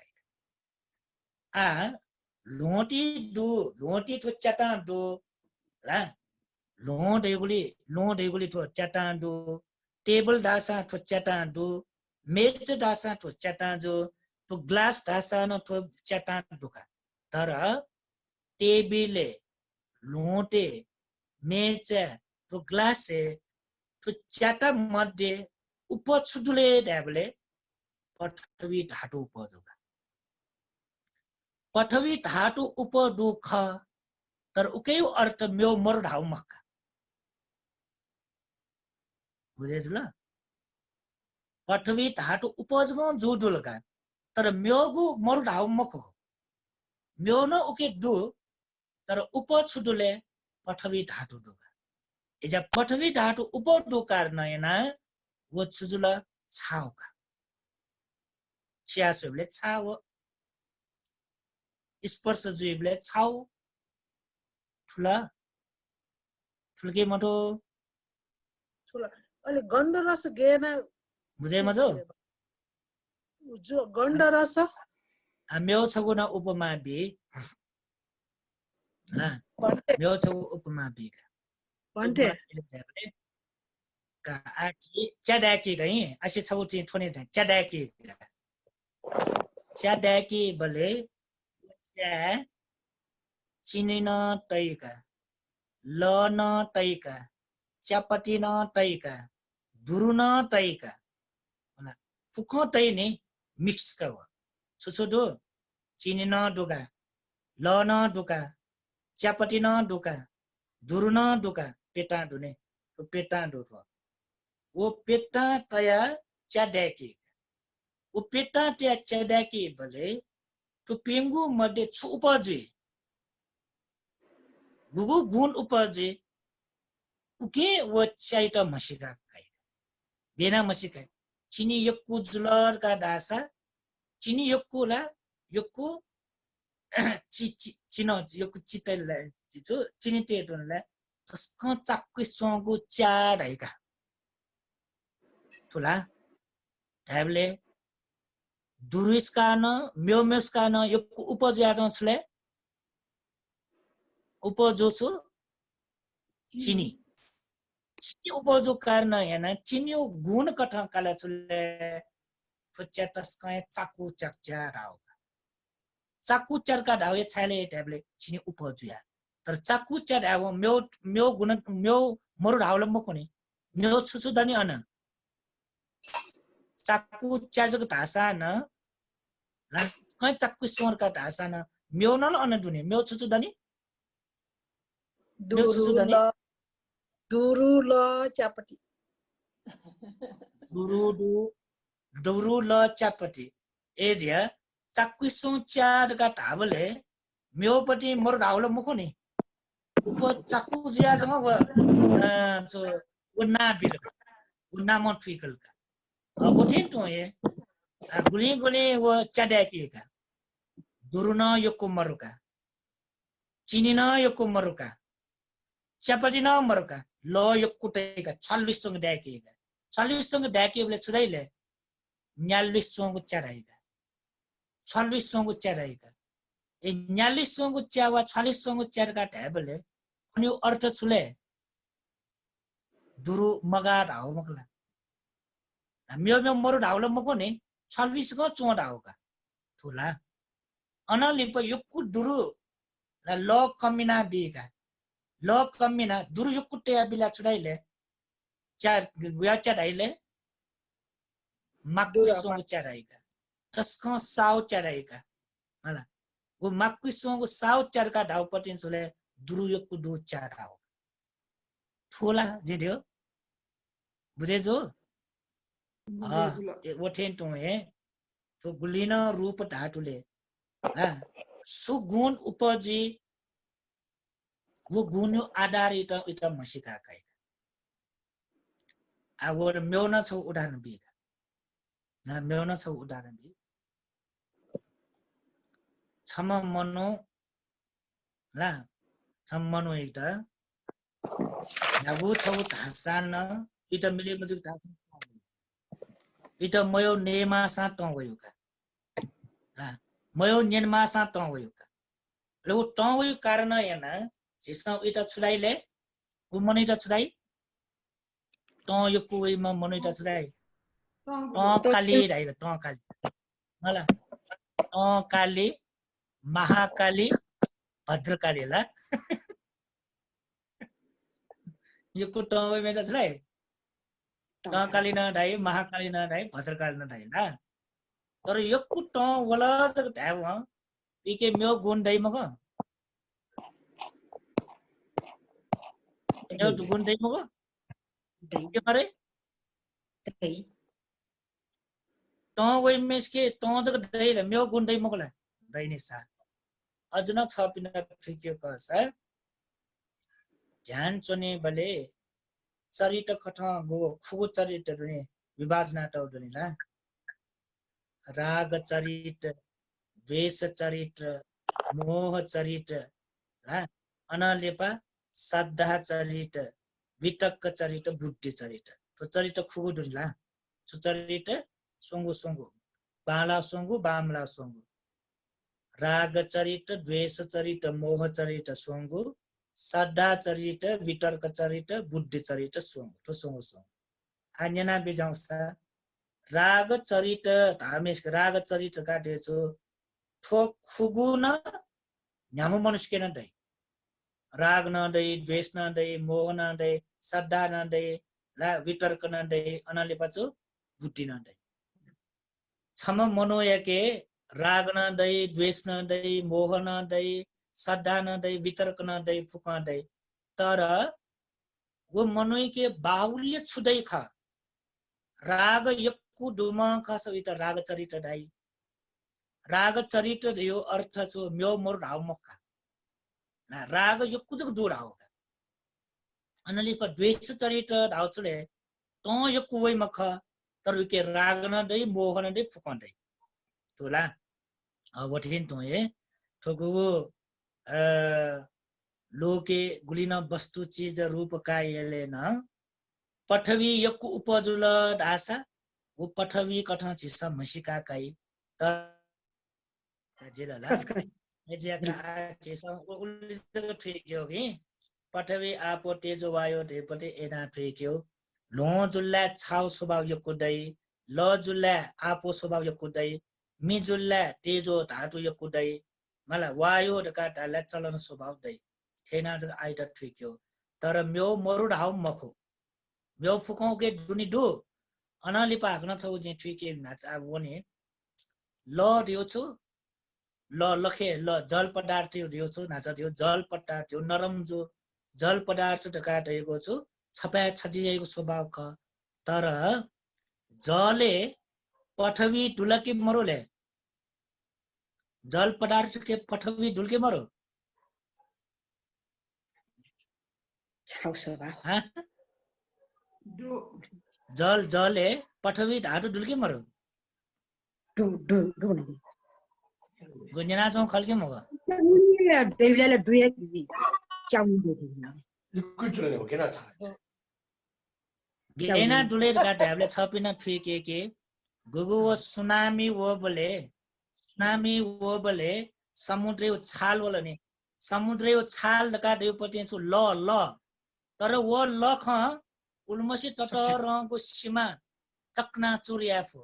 आ लोटी तो चटा दो ला लो देगुली तो चटा दो टेबल दासा तो चटा दो मेज दासा तो चटा जो तो ग्लास दासा न तो चटा दुका तर टेबिले लोटे मेज तो ग्लास तो चटा मध्ये उपछुदुले ढाबले पठवी धातु उपजुका पठवी धातु उपदुख तर उकै अर्थ म्यो मरु ढाउ मक्का बुझेछ ल पठवी धातु उपजगो जुडुलका तर म्योगु मरु ढाउ मखो म्यो न उके दु तर उपछुदुले पठवी धातु दुका एजा पठवी धातु उपदु कारण ना वो छुजुला छाउका छियासुले छाव स्पर्श जीवले छाउ ठुला ठुलके मटो ठुला अहिले गन्ध रस गेना बुझे मजो जो गण्ड रस म्यो छगु न उपमा बि भन्टे म्यो छगु उपमा बि भन्टे का आची च्याडाकी गई असे छगु छि थोने च्याडाकी च्याडाकी बले च्या चिनिन तैका लन तैका च्यापटिन तैका दुरुन तैका फुको तै नि मिक्स का हो छुछुदो चिनिन दुका लन दुका च्यापटिन दुका दुरुन दुका पेटा दुने तो पेटा दुको वो पेटा तया च्याडाकी वो पेटा तया च्याडाकी बले तो पिंगु मध्ये छु उपजे गुगु गुण उपजे उके वो चाइता मसिका खाइ देना मसिका चिनी यक्कु जुलर का दासा चिनी यक्कु ला यक्कु चिनो यक्कु चितैला चिचो चिनी तेटोनला तस्क चाक्कु सोगु चाडाइका थुला ढाबले दुरुस्कान म्योमेस्कान यक्कु उपज्या जसले उपजो छु चिनी चिनी उपजो कारण हेना चिनियो गुण कठा काला छुले फुच्चा तस्काय चाकु चक्चा राव चाकु चरका ढावे छाले ढाबले चिनी उपजुया तर चाकु चर ढाव म्यो गुण म्यो मरु ढावले मकोनी म्यो छुछु दनी अन चाकु चरजको धासा न ला कय चाकु सोरका धासा न म्यो नल अन दुने म्यो छुछु दनी दुरु ल च्यापटी दुरु ल च्यापटी एरिया चाकु सोचार का ढावले म्योपटी मरु ढावले मकोनी उप चाकु जिया जंग व सो उन्ना बिल उन्ना मोट्रिकल का होठेन तो ये गुली गुली वो चडाकी का दुरुना यको मरुका चिनिना यको मरुका च्यापटिना मरुका लो यकुटेका 46 संग डाकीका 46 संग डाकी बेले छुदाइले 49 संग चढाइका 46 संग चढाइका ए 49 संग च्यावा 46 संग चढका ढाबले अनि अर्थ छुले दुरु मगा ढाउ मकला म्यो म्यो मरु ढाउले मको नि 26 को चो ढाउका थुला अनलिप यक्कु दुरु ल कमिना बिका ल कमिना दुरु यक्कु टेया बिला छुडाइले चार गुया चढाइले माक्कु सोंग चढाइका तस्क साउ चढाइका होला वो माक्कु सोंग साउ चढका ढाउ पटिन छुले दुरु यक्कु दु चढाउ थोला जेदियो बुझे जो वठेन तो है तो गुलिना रूप धातुले सुगुण उपजी वो गुण आधारित इता मसिका kai awor म्योना छ उदाहरण बि ना म्योना छ उदाहरण बि छम मनो ला छम मनो इता यागु छ धासान इता मिले मजु धासान इता मयो नेमा सा त गयुका ला मयो नेमा सा त गयुका लो त गयु कारण याना जिसना इता छुडाइले उ मनो इता छुडाइ त यो कुइमा मनो इता छुडाइ त काली राइले त काली होला त काली महाकाली भद्रकाली ला यो को त मेटा छुडाइ त काली न डाइ महाकाली न डाइ भद्रकाली न डाइ ला तर यो को त वला त ढाव इके म्यो गुण दै मग यो गुण दै मग के मारे त वइ मेस के त जक दै र म्यो गुण दै मगला दैनि सा अजन छ पिना ठिक्यो कस ध्यान चने बले चरित्र कठ गो खुगु चरित्र दुने विभाजना त दुने ला राग चरित्र द्वेष चरित्र मोह चरित्र ला अनलेपा श्रद्धा चरित्र वितक्क चरित्र बुद्धि चरित्र तो चरित्र खुगु दुला सो चरित्र सोंगु सोंगु बाला सोंगु बामला सोंगु राग चरित द्वेष चरित मोह चरित सोंगु श्रद्धा चरित वितर्क चरित बुद्धि चरित सोंगु तो सोंगु सोंगु आन्यना बिजाउँसा राग चरित धार्मिक राग चरित काटेछु ठो खुगुन न्यामु मनुष्य न दै राग न दै द्वेष न दै मोह न दै श्रद्धा न दै ला वितर्क न दै अनाले पछु बुद्धि न दै क्षम मनोयके राग न दै द्वेष न दै मोह न दै श्रद्धा न दै वितर्क न दै फुक न दै तर वो मनोय के बाहुल्य छुदै खा राग यक्कु डुम खस उत राग चरित दाई राग चरित यो अर्थ छु म्यो मोर ढाउ मखा ना राग यक्कु जक डु ढाउ अनली प द्वेष चरित ढाउ छले तो यक्कु वै मख तर के राग न दै मोह न दै फुक न दै तोला अब ठिन तो ए ठोगु लोके गुलिन वस्तु चीज रूप कायले न पठवी यक्कु उपजुल दासा वो पठवी कठन छिस मसिका काई त जिलला एजेका छिस उलिसको ठिक्यो कि पठवी आपो तेजो वायो धेपटे एना ठिक्यो लो जुल्ला छाउ स्वभाव यक्कु दै ल जुल्ला आपो स्वभाव यक्कु दै मि जुल्ला तेजो धातु यक्कु दै मला वायो डका ढाला चलन स्वभाव दै थेना ज आइट ठिक्यो तर म्यो मरु ढाउ मखु म्यो फुकौ के दुनी दु अनाली पाक्न छौ जे ठिके नाच अब वने ल दियो छु ल लखे ल जल पदार्थ दियो छु नाच दियो जल पदार्थ दियो नरम जो जल पदार्थ ढका दिएको छु छपा छजिएको स्वभाव ख तर जले पठवी दुलके मरोले जल पदार्थ के पठवी दुलके मरो छाउ स्वभाव हाँ डु जल जले पठवी धातु दुलके मरो डु डु डु नहीं गुन्जना चौ खल्के मगा ये देवले दुए की चाउ दे दिना कुटले हो केना छ गेना दुले का ट्याबले छपिना ठिके के गुगु वो सुनामी वो बोले समुद्री उछाल बोले नि समुद्री उछाल का देउपति छु ल ल तर वो ल ख उल्मसी तटरको सीमा चकना चुरियाफो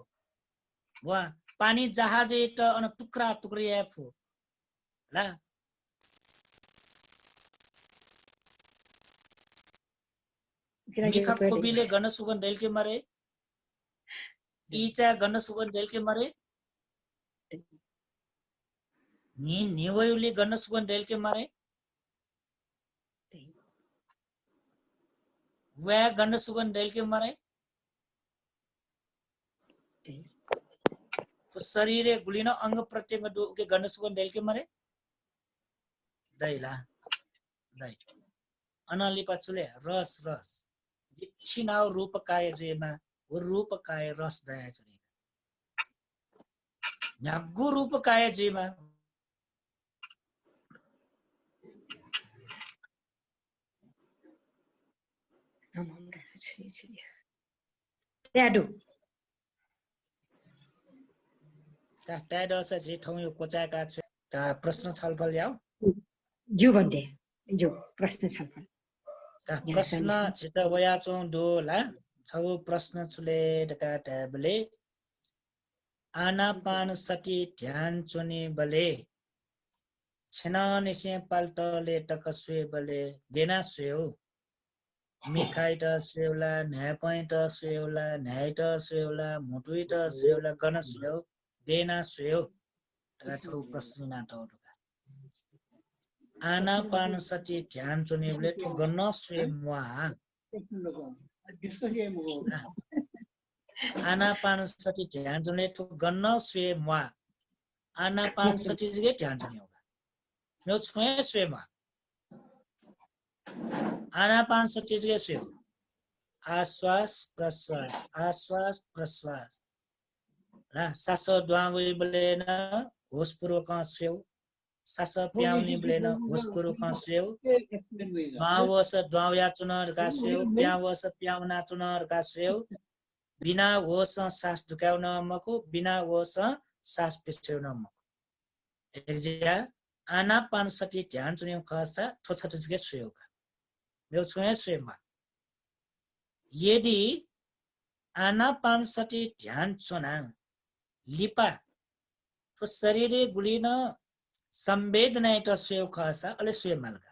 वा पानी जहाज त अन टुक्रा टुक्रियाफो ला मिखा खोबीले गन सुगन दैल के मरे ईचा गन सुगन दैल के मरे नि निवयुले गन सुगन दैल के मरे वे गन सुगन दैल के मरे तो शरीरे गुलिन अंग प्रत्यंग दो के गन सुगन दैल के मरे दैला दै अनाली पछुले रस रस छिनाउ रूप काय जेमा वो रूप काय रस दया चुने न्यागु रूप काय जेमा ट्याडु ट्याडस जे ठौ यो कोचाका छ ता प्रश्न छलफल याउ जो भन्थे जो प्रश्न छलफल ता प्रश्न छिट वया चौ दोला छौ प्रश्न छुले टका ट्याबले आनापान सति ध्यान चुने बले छना निसे पाल्टले टक सुए बले देना सुयो मिखाइ त सुयोला न्याय पॉइंट सुयोला न्याय त सुयोला मुटुइ त सुयोला गन सुयो देना सुयो टका छौ प्रश्न नाटो आनापान सति ध्यान चुने बले ठु गन सुए मुआ आनापान सति ध्यान चुने ठु गन सुए मुआ आनापान सति जगे ध्यान चुने होगा नो छुए सुए मुआ आनापान सति जगे सुए आश्वास प्रश्वास ला सास द्वावे बलेन होशपूर्वक सुयो सास प्याउने बलेन होशपूर्वक सुयो द्वावस द्वावया चुनर का सुयो प्यावस प्याउना चुनर का सुयो बिना होस सास ढुकाउन मको बिना होस सास पिछ्याउन मको एजा आनापानसति ध्यान चुन्यौ खसा ठोछटुके सुयोगा मेरो छुए सुयमा यदि आनापानसति ध्यान चुना लिपा तो शरीरे गुलिन संवेदनाइट सुयो खसा अले सुय मालगा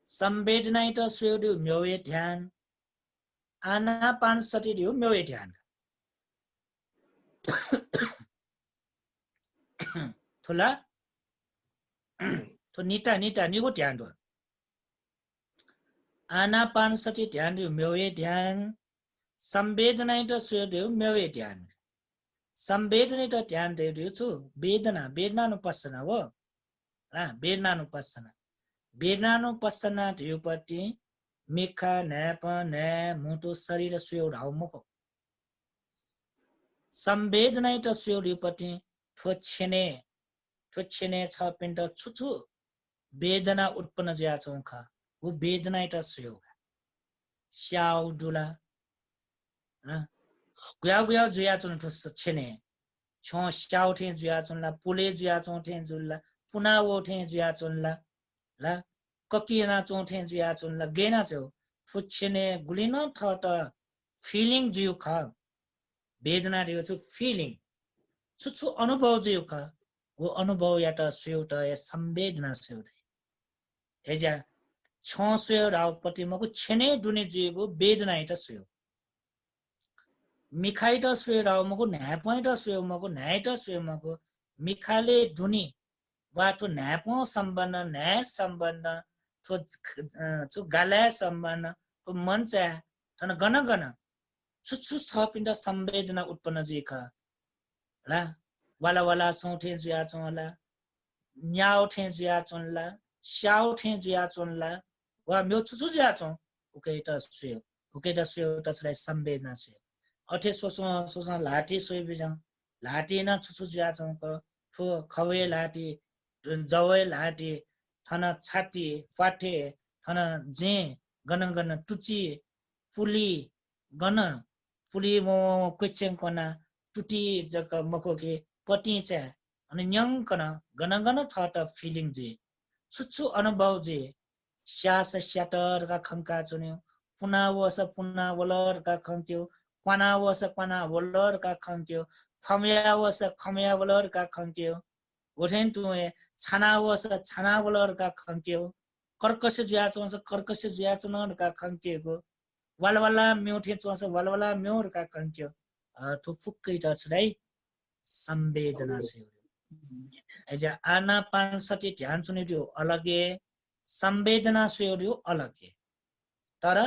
संवेदनाइट सुयो दिउ म्योए ध्यान आनापानसति दिउ म्योए ध्यान थोला तो नीटा निको ध्यान दो आनापानसति ध्यान दिउ म्योए ध्यान संवेदनाइट सुयो दिउ म्योए ध्यान संवेदनाइट ध्यान दिउ छु वेदनानुपස්සना हो वेदनानुपස්සना दिउपट्टि मिखा न्याप न्या मुटु शरीर सुयो राउ मको संवेदनाइट सुयो दिउपट्टि ठोछेने छ पिण्ड छुछु वेदना उत्पन्न ज्या चौखा वो वेदनाइट सुयो स्याउ दुला गुया जुया चुन ठुस छेने छौ स्याउ थे जुया चुनला पुले जुया चौ थे जुल्ला पुना वो थे जुया चुनला ला ककिना चौ थे जुया चुनला गेना चौ ठुछेने गुलिन थ त फिलिङ जिउ खा वेदना दिउ छु फिलिङ छुछु अनुभव जिउ खा वो अनुभव या त सुयो त या संवेदना सुयो हेजा छौ सुयो राउ पति मको छेने दुने जिउको वेदना इट सुयो मिखाइट सुयो राउ मको न्यापइट सुयो मको न्याइट सुयो मको मिखाले दुनी वाटो न्यापो सम्बन्ध न्याय सम्बन्ध तो गाला सम्बन्ध तो मनचा तन गन छुछु छ पिण्ड संवेदना उत्पन्न जिखा ला वाला सौथे जुया चोला न्याउ थे जुया चोला स्याउ थे जुया चोला वा म्यो छुछु जुया चो उकेट सुयो त छलाई संवेदना सुयो अठे सोसो लाठी सोइ बिजा लाठी न छुछु जुया चो फो खवे लाठी जवे लाठी थन छाती पाठे थन जे गन टुची पुली गन पुली मो क्वेश्चन कोना टुटी जक मको के पटी चा अनि न्यंकन गन थ त फिलिङ जे छुछु अनुभव जे स्यास स्याटर का खंका चुन्यो पुना वलर का खंक्यो क्वाना वलर का खंक्यो खम्या वलर का खंक्यो ओठेन तुए छाना वलर का खंक्यो कर्कश जुया चुनर का खंक्यो वालवाला म्योथे चोस वालवाला म्योर का खंक्यो तो फुक्कै त छलाई संवेदना सुयो एजा आनापानसति ध्यान सुन्यो अलगे संवेदना सुयो अलगे तर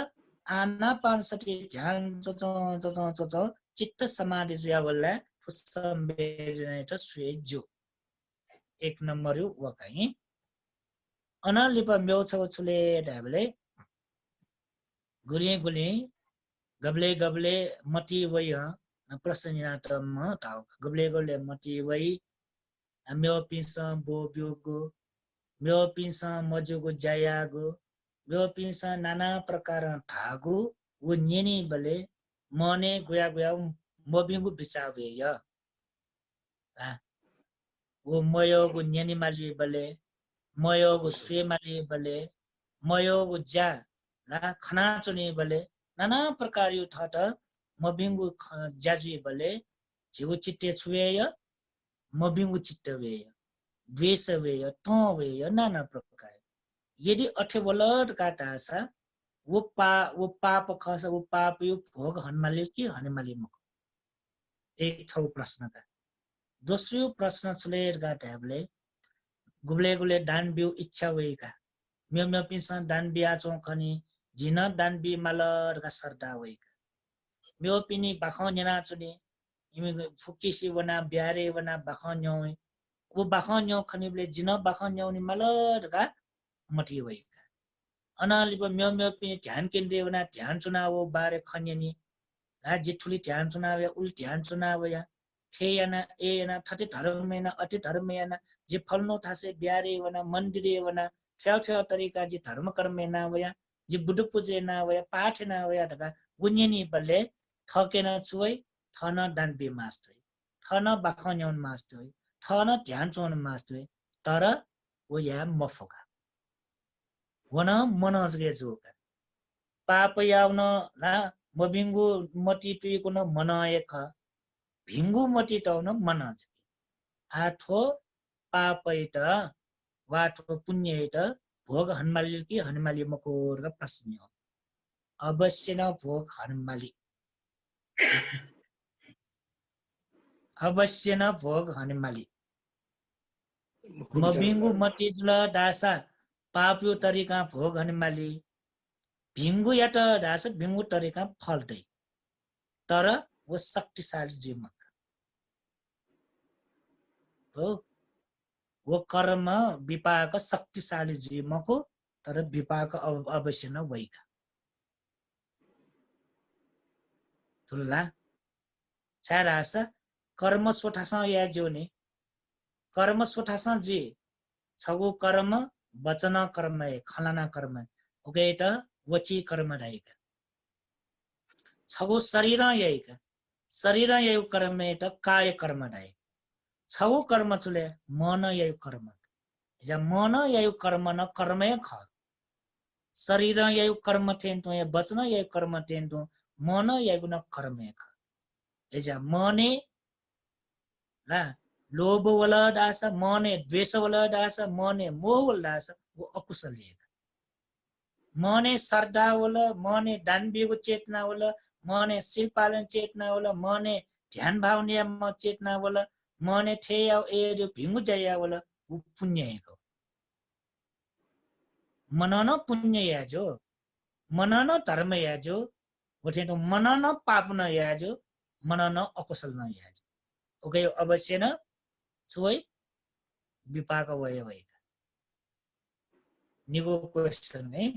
आनापानसति ध्यान चो चित्त समाधि जुया बल्ला संवेदना त सुयो एक नम्बर यो वकाई अनलिप म्यो छले ढाबले गुले गबले मटी वय प्रश्ननातम ताउ गबले मटी वय म्यो पिस बो ब्योगो म्यो पिस मजुगो जायागो म्यो पिस नाना प्रकार धागो वो न्यनी बले मने गुया मोबिंगु बिचावे य वो मयोगो न्यनी माली बले मयोगो सुए माली बले मयोगो जा ला खना चुने बले नाना प्रकार यो थ त मबिंगु जाजी बले जिउ चिट्टे छुएय मबिंगु चिट्टे वेय द्वेष वेय तो वेय नाना प्रकार यदि अठे वलट काटासा वो पाप खस वो पाप यो भोग हनमाले कि हनमाले मक एक छौ प्रश्न का दोस्रो प्रश्न छलेर गाटाबले गुले दान बिउ इच्छा वेका म्यो पिस दान बिया चौखनी जिन दान बि मालर का सरदा वेका म्यो पिनी बाखौ न्याना चुने इमे फुकिसी वना ब्यारे वना बाखौ न्योय वो बाखौ न्यो खनिबले जिन बाखौ न्योनी मालर का मटी वेका अनालिप म्यो पिनी ध्यान केन्द्र वना ध्यान चुनावो बारे खन्यनी ला जिठुली ध्यान चुनावे उल ध्यान चुनावे या थेयना एना थते धर्मेना अति धर्मेना जे फल्नो थासे ब्यारे वना मन्दिरे वना छ्याउ तरिका जे धर्म कर्मेना वया जे बुडु पूजे ना वया पाठ ना वया ढका गुन्यनी बले थकेन छुवै थन डान्बे मास्टै थन बाखन्याउन मास्टै थन ध्यान चोन मास्टै तर वो या मफोका वन मनजगे जोका पाप याउन ला मबिंगु मटी तुइको न मनायख भिंगु मटी ताउन मनज आठो पापैत वाठो पुण्यैत भोग हनमाली कि हनमाली मकोर का प्रश्न हो अवश्य न भोग हनमाली अवश्य न भोग हनमाली मबिंगु मटी दुला दासा पाप्यो तरिका भोग हनमाली भिंगु या त दास भिंगु तरिका फल्दै तर वो शक्तिशाली जीवक हो वो कर्म विपाक शक्तिशाली जीवको तर विपाक अवश्य न वैका तुला छारास कर्म सोठासा या जोने कर्म सोठासा जे छगु कर्म वचन कर्म है खलाना कर्म ओके त वची कर्म रहेका छगु शरीर यहीका शरीर यही कर्म है त काय कर्म रहे छगु कर्म चुले मन यही कर्म जब मन यही कर्म न कर्मै ख शरीर यही कर्म टेन्टो या वचन यही कर्म टेन्टो मन यही न कर्मै ख एजा मने ला लोभ वाला दास मने द्वेष वाला दास मने मोह वाला दास वो अकुशल है मने श्रद्धा वाला मने दानवीय चेतना वाला मने शिल पालन चेतना वाला मने ध्यान भाव नियम चेतना वाला मने ठेया ए जो भिंगु जया वाला वो पुण्य है को मनन पुण्य या जो मनन धर्म या जो वो ठेटो मनन पाप न या जो मनन अकुशल न या जो ओके अवश्य न छुवै विपाक वय वयका निगो क्वेश्चन है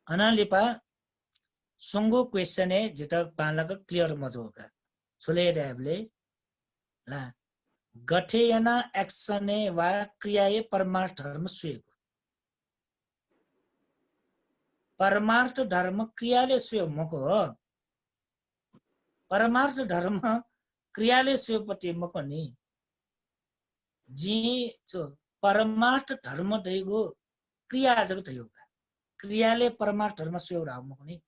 अनालिपा सुंगो क्वेश्चन है जिता पालक क्लियर मजोका छुले रेबले ला गठे याना एक्शन है वा क्रियाए परमार्थ धर्म सुएको परमार्थ धर्म क्रियाले सुयो मको हो परमार्थ धर्म क्रियाले सुयोपति मको नि जी जो परमार्थ धर्म दैगो क्रिया जगत योगा क्रियाले परमार्थ धर्म सुयो राव मको नि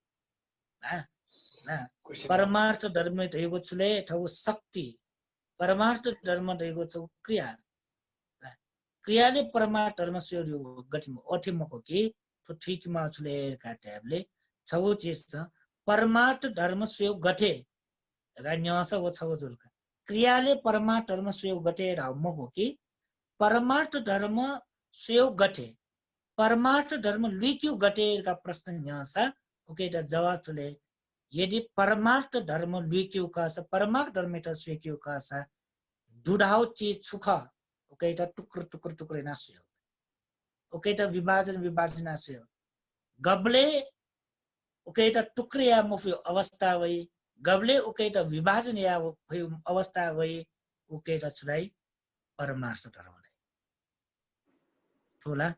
परमार्थ धर्म दैगो छुले ठगु शक्ति परमार्थ धर्म दैगो छ क्रिया क्रियाले परमार्थ धर्म सुयो गठिम अठिमको कि तो ठीक मा छुले का ट्याबले छगु चीज छ परमार्थ धर्म सुयो गठे गा न्यास वो छगु जुलका क्रियाले परमार्थ धर्म सुयो गठे राव मको कि परमार्थ धर्म सुयो गठे परमार्थ धर्म लिक्यु गठे का प्रश्न न्यासा ओके त जवाब छुले यदि परमार्थ धर्म लिक्यु का स परमार्थ धर्म त सुयो का स दुडाउ चीज सुख ओके त टुक्र टुक्र टुक्र नास्यो ओके त विभाजन नास्यो गबले ओके त टुक्र या मुफियो अवस्था वई गबले ओके त विभाजन या अवस्था वई ओके त छुलाई परमार्थ धर्म थोला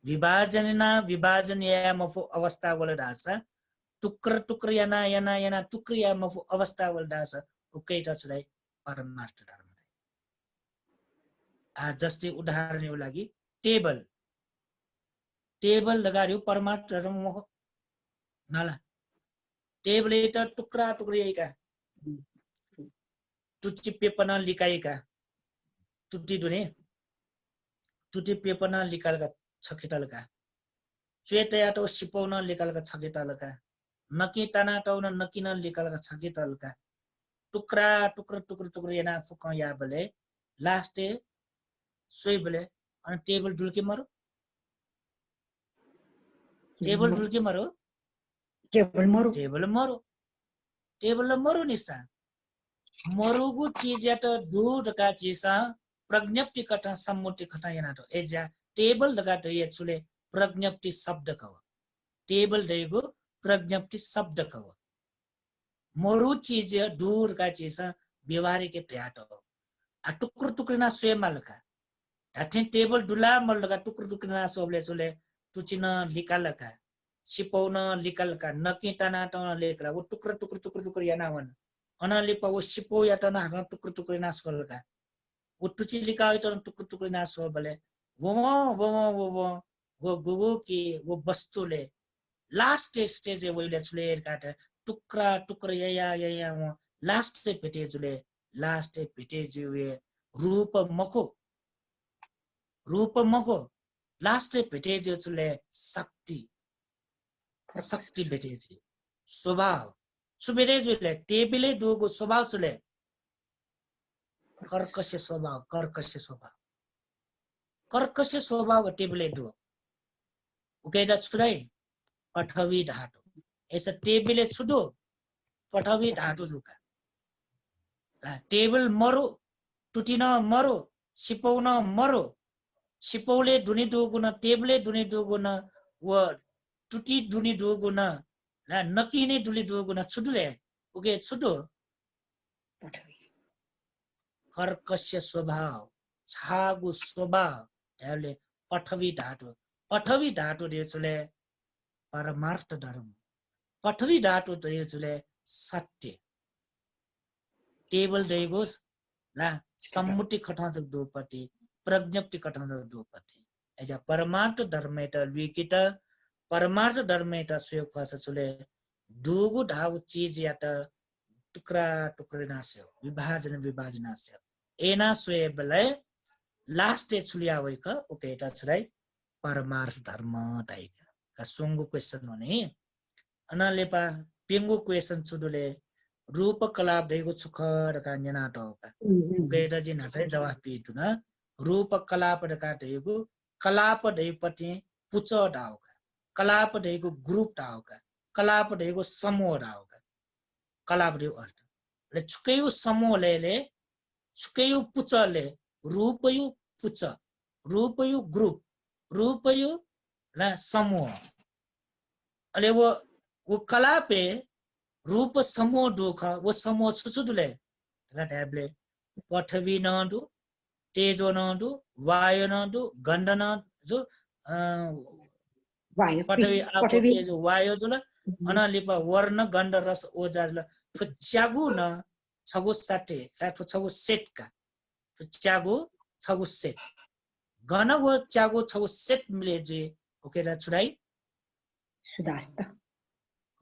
विभाजन या मफु अवस्था वाला दासा टुक्र टुक्र याना टुक्र या मफु अवस्था वाला दासा ओके त छुलाई परमार्थ धर्म आ जस्तै उदाहरण यो लागि टेबल लगायो परमार्थ धर्म मको नाला टेबल त टुक्रा टुक्रिएका टुच्ची पेपना लिकाएका टुट्टी दुने टुट्टी पेपना लिकालका छकितलका चेतया तो सिपौन लिकालका छकितलका नकी ताना टौन नकिन लिकालका छकितलका टुक्रा टुक्र टुक्र टुक्र याना फुक या बले लास्ट सोई बले अनि टेबल डुल्के मरो टेबल मरो निसा मरुगु चीज या तो दूध का चीजा प्रज्ञप्ति कथा सम्मुति कथा याना तो एजा टेबल लगा तो ये चुले प्रज्ञप्ति शब्द कव टेबल देगो प्रज्ञप्ति शब्द कव मरु चीज दूर का चीजा व्यवहारिक त्याटो आ टुक्र टुक्र ना स्वयं मलका टेबल डुला मलका टुक्र टुक्र ना सोबले चुले टुचिना लिकालका सिपाउन लिकलका नकी तना तना लेकला वो टुक्र याना वन अनलिपा वो सिपो या तना हाना टुक्र नासकलका वो टुची लिका तना टुक्र नासो बले वो गुगु की वो वस्तुले लास्ट स्टेज वहिले छुले काटे टुक्रा या वो लास्ट भेटे जुले लास्ट भेटे जुए रूप मको लास्ट भेटे जुले शक्ति भेटे जु स्वभाव सुबेरे जुले टेबले दुगो स्वभाव जुले कर्कश स्वभाव टेबले दु उकेदा छुराई पठवी ढाटो ऐसा टेबले छुदो पठवी ढाटो जुका टेबल मरो टुटिन मरो सिपौन मरो सिपौले दुनी दुगुना टेबले दुनी दुगुना वो टुटी दुनी दुगुना नकीने दुली दुगुना छुदुले उके छुदो कर्कश स्वभाव छागु स्वभाव त्याले पठवी ढाटो दिएचुले परमार्थ धर्म पठवी ढाटो दिएचुले सत्य टेबल देगोस ला सम्मुति खटाउँछ दुपट्टि प्रज्ञप्ति कठाउँछ दुपट्टि एजा परमार्थ धर्मेटा विकित परमार्थ धर्मेटा सुयोग खस चुले दुगु ढाउ चीज यात टुक्रा नास्यो विभाजन नास्यो एना सुय बले लास्ट छुलिया वैक उकेटा छुलाई परमार्थ धर्म ताइका का सुंगु क्वेश्चन भने अनलेपा पिंगु क्वेश्चन चुदुले रूप कलाप देगो सुख रका न्यानाटोका उकेटा जी नासै जवाफ पितु न रूप कलाप रका देगो कलाप देपति पुच डाउका कलाप देगो ग्रुप डाउका कलाप देगो समूह डाउका कलाप देगो अर्थ ले छुकेयु समूह ले छुकेयु पुचले रूपयु पुच रूपयु ग्रुप रूपयु ला समूह अले वो कलापे रूप समूह दुख वो समूह छुछुदुले ला ट्याबले पठवी नदु तेजो नदु वायु नदु गन्ध न जो पठवी आपो तेजो वायु जुल अनलिपा वर्ण गन्ध रस ओजार ल फुच्यागु न छगु साटे लाठो छगु सेट का फुच्यागु छगु सेट गन वो च्यागु छगु सेट मिले जे ओकेला छुराई सुदास्त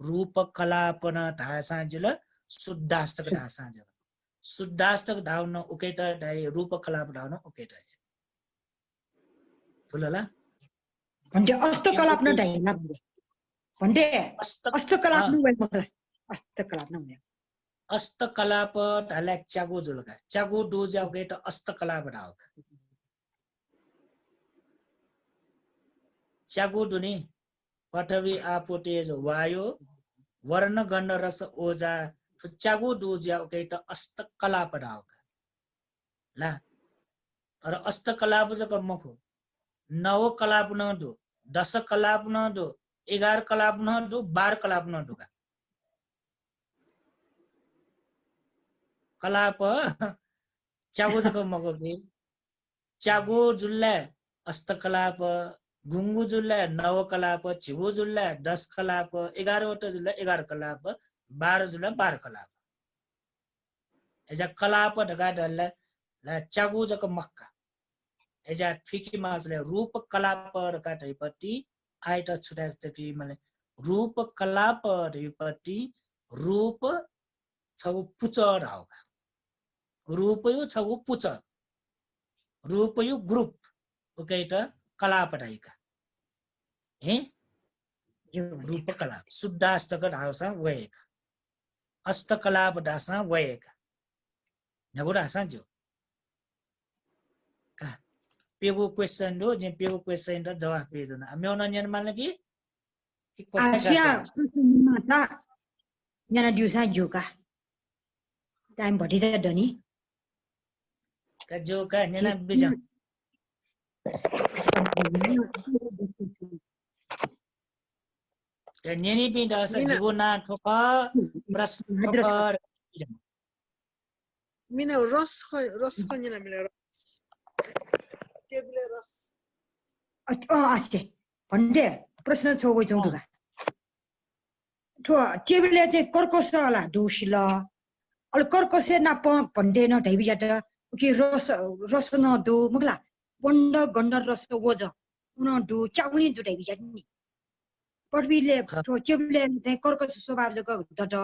रूप कलापन ढासा जिल शुद्धास्तक ढासा जिल शुद्धास्तक ढाउन उकेटा ढाई रूप कलाप ढाउन उकेटा फुलला भन्टे अस्त कलाप न ढाइला भन्टे अस्त कलाप न वे मकला अस्त कलाप न वे अस्त कलाप ढाला च्यागु जुलका च्यागु दु जाउ उकेटा अस्त कलाप ढाउका च्यागु दुनी पठवी आपो तेज वायु वर्ण गन्ध रस ओजा च्यागु दु जाउ उकेटा अस्त कलाप ढाउका ला तर अस्त कलाप जक मखो 9 कलाप न दो 10 कलाप न दो 11 कलाप न दो 12 कलाप न दो कलाप च्यागु जक मखो के च्यागु जुल्ला अस्त कलाप गुंगु जुल्ला 9 कलाप छिगु जुल्ला 10 कलाप 11 वटा जुल्ला 11 कलाप 12 जुल्ला 12 कलाप एजा कलाप ढका ढल्ला ला च्यागु जक मक्का एजा ठिकी माजले रूप कलाप रका ढैपति आइट छुटा तपि मले रूप कलाप ढैपति रूप छगु पुच ढाउका रूप यो छगु पुच रूप यो ग्रुप ओकेटा कलाप ढाइका हे रूप कलाप शुद्धास्तक ढाउसा वयका अस्त कलाप ढासा वयका नगु ढासा जो का पेगु क्वेश्चन दो जे पेगु क्वेश्चन द जवाफ पेदुना म्योन न्यान माने कि आसिया माता न्याना दिउसा जोका टाइम भटिजा दनी का जोका न्याना बिजा न्यानी पि दस जीवना ठोक प्रश्न ठोकर मिना रस खन्यना मिला रस टेबले रस आसे भन्टे प्रश्न छोगो चौडुगा थो टेबले चाहिँ कर्कसला दोसिला अल कर्कसे ना भन्डे न ढाइबी जाता कि रस न दो मगला बन्द गन्ड रस वज उन दो चाउनी दो ढाइबी जानी परविले थो टेबले चाहिँ कर्कस स्वभाव जको दट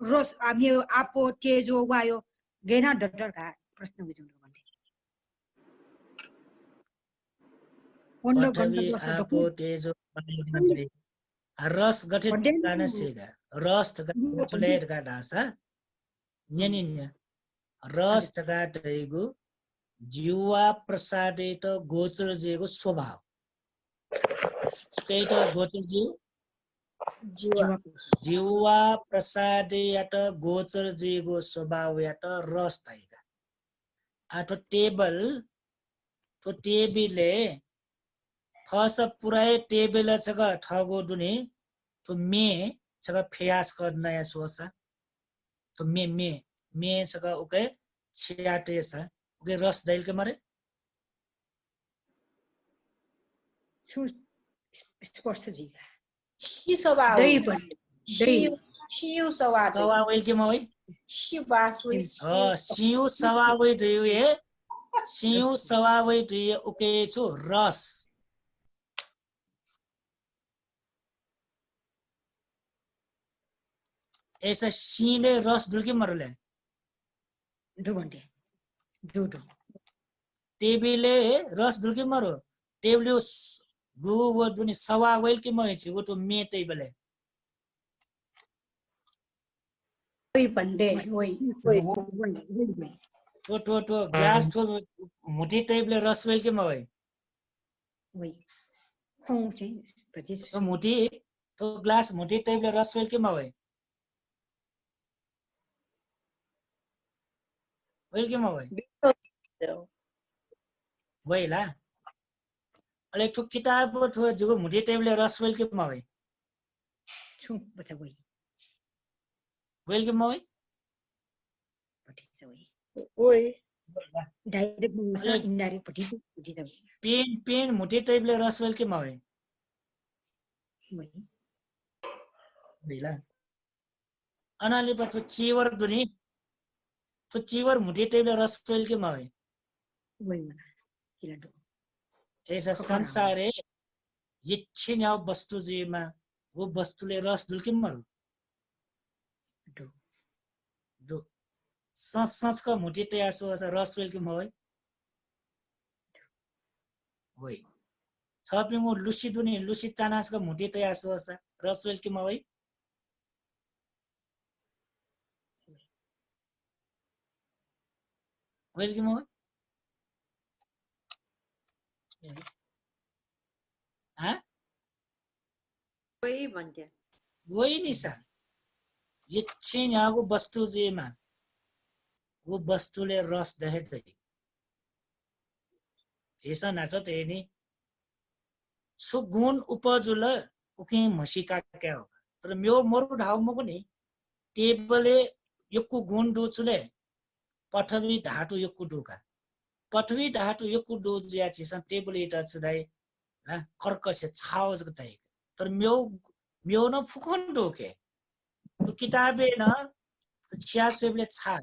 रस हामी आपो तेजो वायो गेना डटर का प्रश्न बुझ्नु भन्दै बन्द गन्ड पठवी रस आपो तेजो वायु रस गठित गाना सेगा रस चुलेट का ढासा न्यानिन्या रस का ढैगु जीवा प्रसादित गोचर जेगु स्वभाव चुकेट गोचर जीवा प्रसादित गोचर जेगु स्वभाव यात रस तैगा आठो टेबल तो टेबिले फस पुराय टेबल छग ठगो दुने तो मे छग फ्यास कर नया सोसा तो मे छग ओके छियाटे सा ओके रस दैल के मारे छु स्पर्श जीगा 시 서바위 दै पनि दै 시우 서바위 सवा वेल के मवै 시바스위 सिउ सवा वे दे सिउ सवा वे दे ओके छु रस ऐसा सीले रस दुलके मरले दो भन्डे दो टेबले रस दुलके मरो टेबले गु वो दुनी सवा वेल के महे छि वो तो मे टेबले वही पंडे वही तो ग्लास तो मुठी टेबले रस वेल के महे वही खों चाहिँ पछि तो मुठी तो ग्लास मुठी टेबले रस वेल के महे वेल के महे वही ला अले ठुक किताब ठो जुगो मुठी टेबले रस वेल के महे छु बचा वही वेल के महे पठी छ वही वही डाइरेक्ट मुसा इनडाइरेक्ट पठी त पेन मुठी टेबले रस वेल के महे वही बेला अनाले पछो चिवर दुनी तो चिवर मुठी टेबले रस वेल के महे वही मना किला ऐसा संसार है इच्छिन वस्तु जीमा वो वस्तुले रस दुलके मरु दो सस का मुठी ते आसो ऐसा रस वेल के मवे वही छपि मु लुसी दुनी लुसी चानास का मुठी ते आसो ऐसा रस वेल के मवे वेल के मवे हाँ वही पंडे वही निसा इच्छिन वो वस्तु जीमा वो वस्तुले रस देखे जेसा नाच तेनी सुगुण उपजुल उके मसिका क्या होगा तर म्यो मोरु ढाउ मको नि टेबले यक्कु गुण दोचुले पठवी ढाटु यक्कु दुका पठवी ढाटु यक्कु दो ज्या छिसन टेबल इटा छुदाई ना कर्कसे छाव जगताई तर म्यो न फुकन दोके तो किताबे न छिया सेबले छा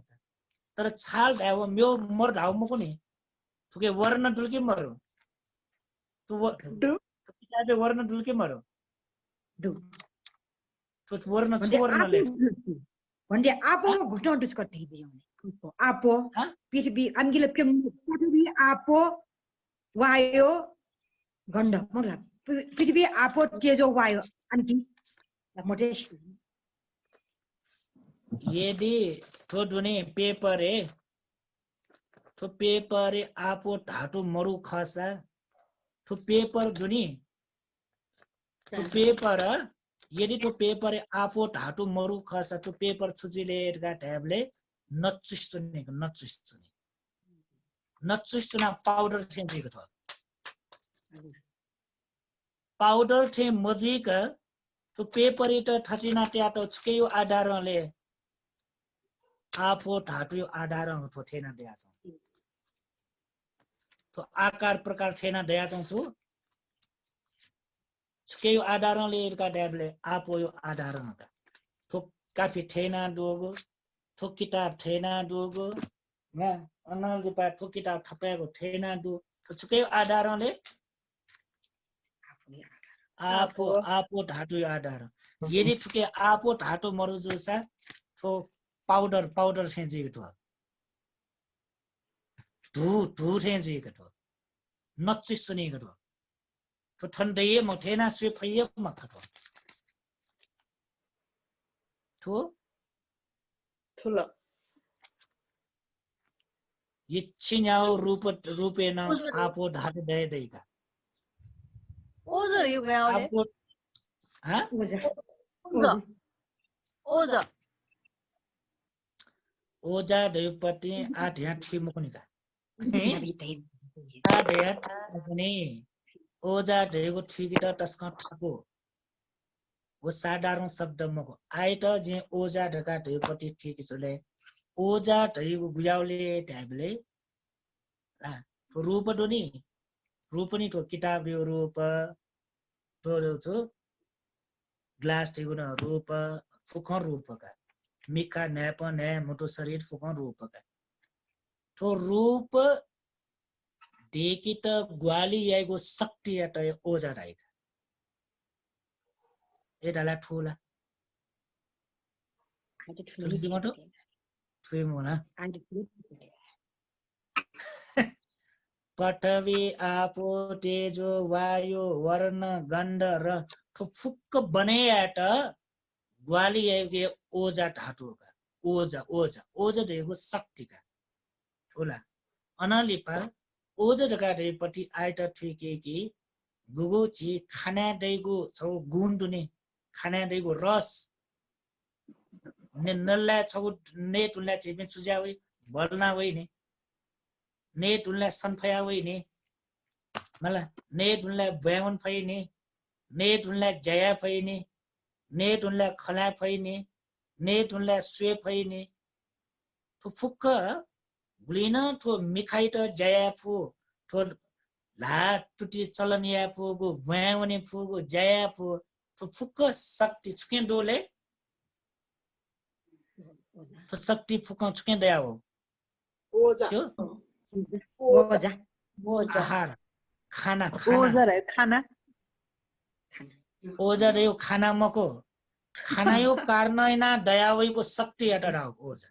तर छाल ढाउ म्यो मोर ढाउ मको नि तुके वर्ण दुलके मरो तो किताबे वर्ण दुलके मरो दो तो वर्ण छोर्न ले भन्डे आपो घुटन दुस्क दै बिउने आपो हाँ? पृथ्वी अनगिले पृथ्वी आपो वायु गन्ध मगला पृथ्वी आपो तेजो वायु अन्ति मोटे यदि तो दुने पेपर है तो पेपर है आपो धातु मरु खसा तो पेपर दुनी तो पेपर यदि तो पेपर है आपो धातु मरु खसा तो पेपर छुचिले का टैबले नचुस्तुना पाउडर थेंजी को पाउडर थे मजिक तो पेपर इट ठटिना ट्याटो छुकेयो आधारले आफो धातु आधार हो थेन दिया तो आकार प्रकार थेन दिया छु छुकेयो आधारले इरका ट्याबले आफो यो आधार काफी ठेना डोगो ठो किताब ठेना डोगो या अनलले पा ठो किताब थपेको ठेना डो ठुकै आधारले आपो आपो ढाटो आधार यदि ठुके आपो ढाटो मरुजोसा ठो पाउडर सेंजिएको ठो धू सेंजिएको ठो नच्ची सुनेको ठो ठो ठन्डैये म ठेना सुए फैये मत ठो ठुलो इच्छिन्याओ रूपेण आपो ढाटो दैका 오저 이거 뭐야 원래? आपो हाँ ओजा 오저 ओजा दैपति आठ यहाँ ठिमुकुनिका Nabi tahi. आठ यहाँ ठिमुकुनि ओजा दैको ठिकिट तस्क ठाको वो साधारण शब्द मको आइट जे ओजा ढका दैपति ठिक चले ओजा दैको गुजाउले ट्याबले रूप दोनी रूपनी ठो किताब यो रूप तो ग्लास टिगुन रूप फुक रूपका मिका नैप नै मोटो शरीर फुक रूपका तो रूप देखि त ग्वाली याइगो शक्ति यात ओजा राइका ए डाला ठुला Ada Terus di mana? ठुइ मोला पृथ्वी आपो तेजो वायु वर्ण गन्ध र फुक्क बनेयाट ग्वाली याइगे ओजा ढाटोका ओजा देको शक्तिका ठुला अनलिपा ओजा ढका देपति आइट ठिके कि गुगोची खाना दैगो छौ गुण दुने खाना दैगो रस ने नल्ला छौ ने तुल्ला छिमे चुजावे बलना वइने ने तुल्ला सनफया वइने मला ने तुल्ला ब्यावन फइने ने तुल्ला जया फइने ने तुल्ला खला फइने ने तुल्ला स्वे फइने तो फुक्क गुलिना तो मिखाइ त जया फु तो ला तुटी चलन या फुगो ब्यावने फुगो जया फु तो फुक्क शक्ति छुके डोले तो शक्ति फुक छुके दया हो ओजा छ्यो ओजा ओजा आहार खाना ओजा रे खाना ओजा रे यो खाना मको खाना यो कार्नैना दयावैको शक्ति एटा राव ओजा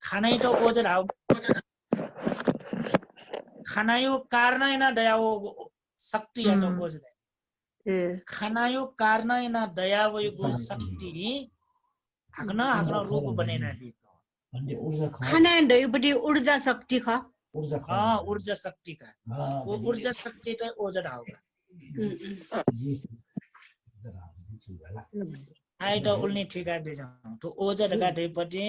खाना त ओजा राव खाना यो कार्नैना दयावो शक्ति एटा ओजा ए खाना यो कार्नैना दयावैको शक्ति हाक्न रूप बनेना दि भन्ने ऊर्जा खाना दैपति ऊर्जा शक्ति ख ऊर्जा ऊर्जा शक्ति का वो ऊर्जा शक्ति त ओजा राव आइ त उल्ने ठिका दे जाउँ तो ओजा ढका दैपति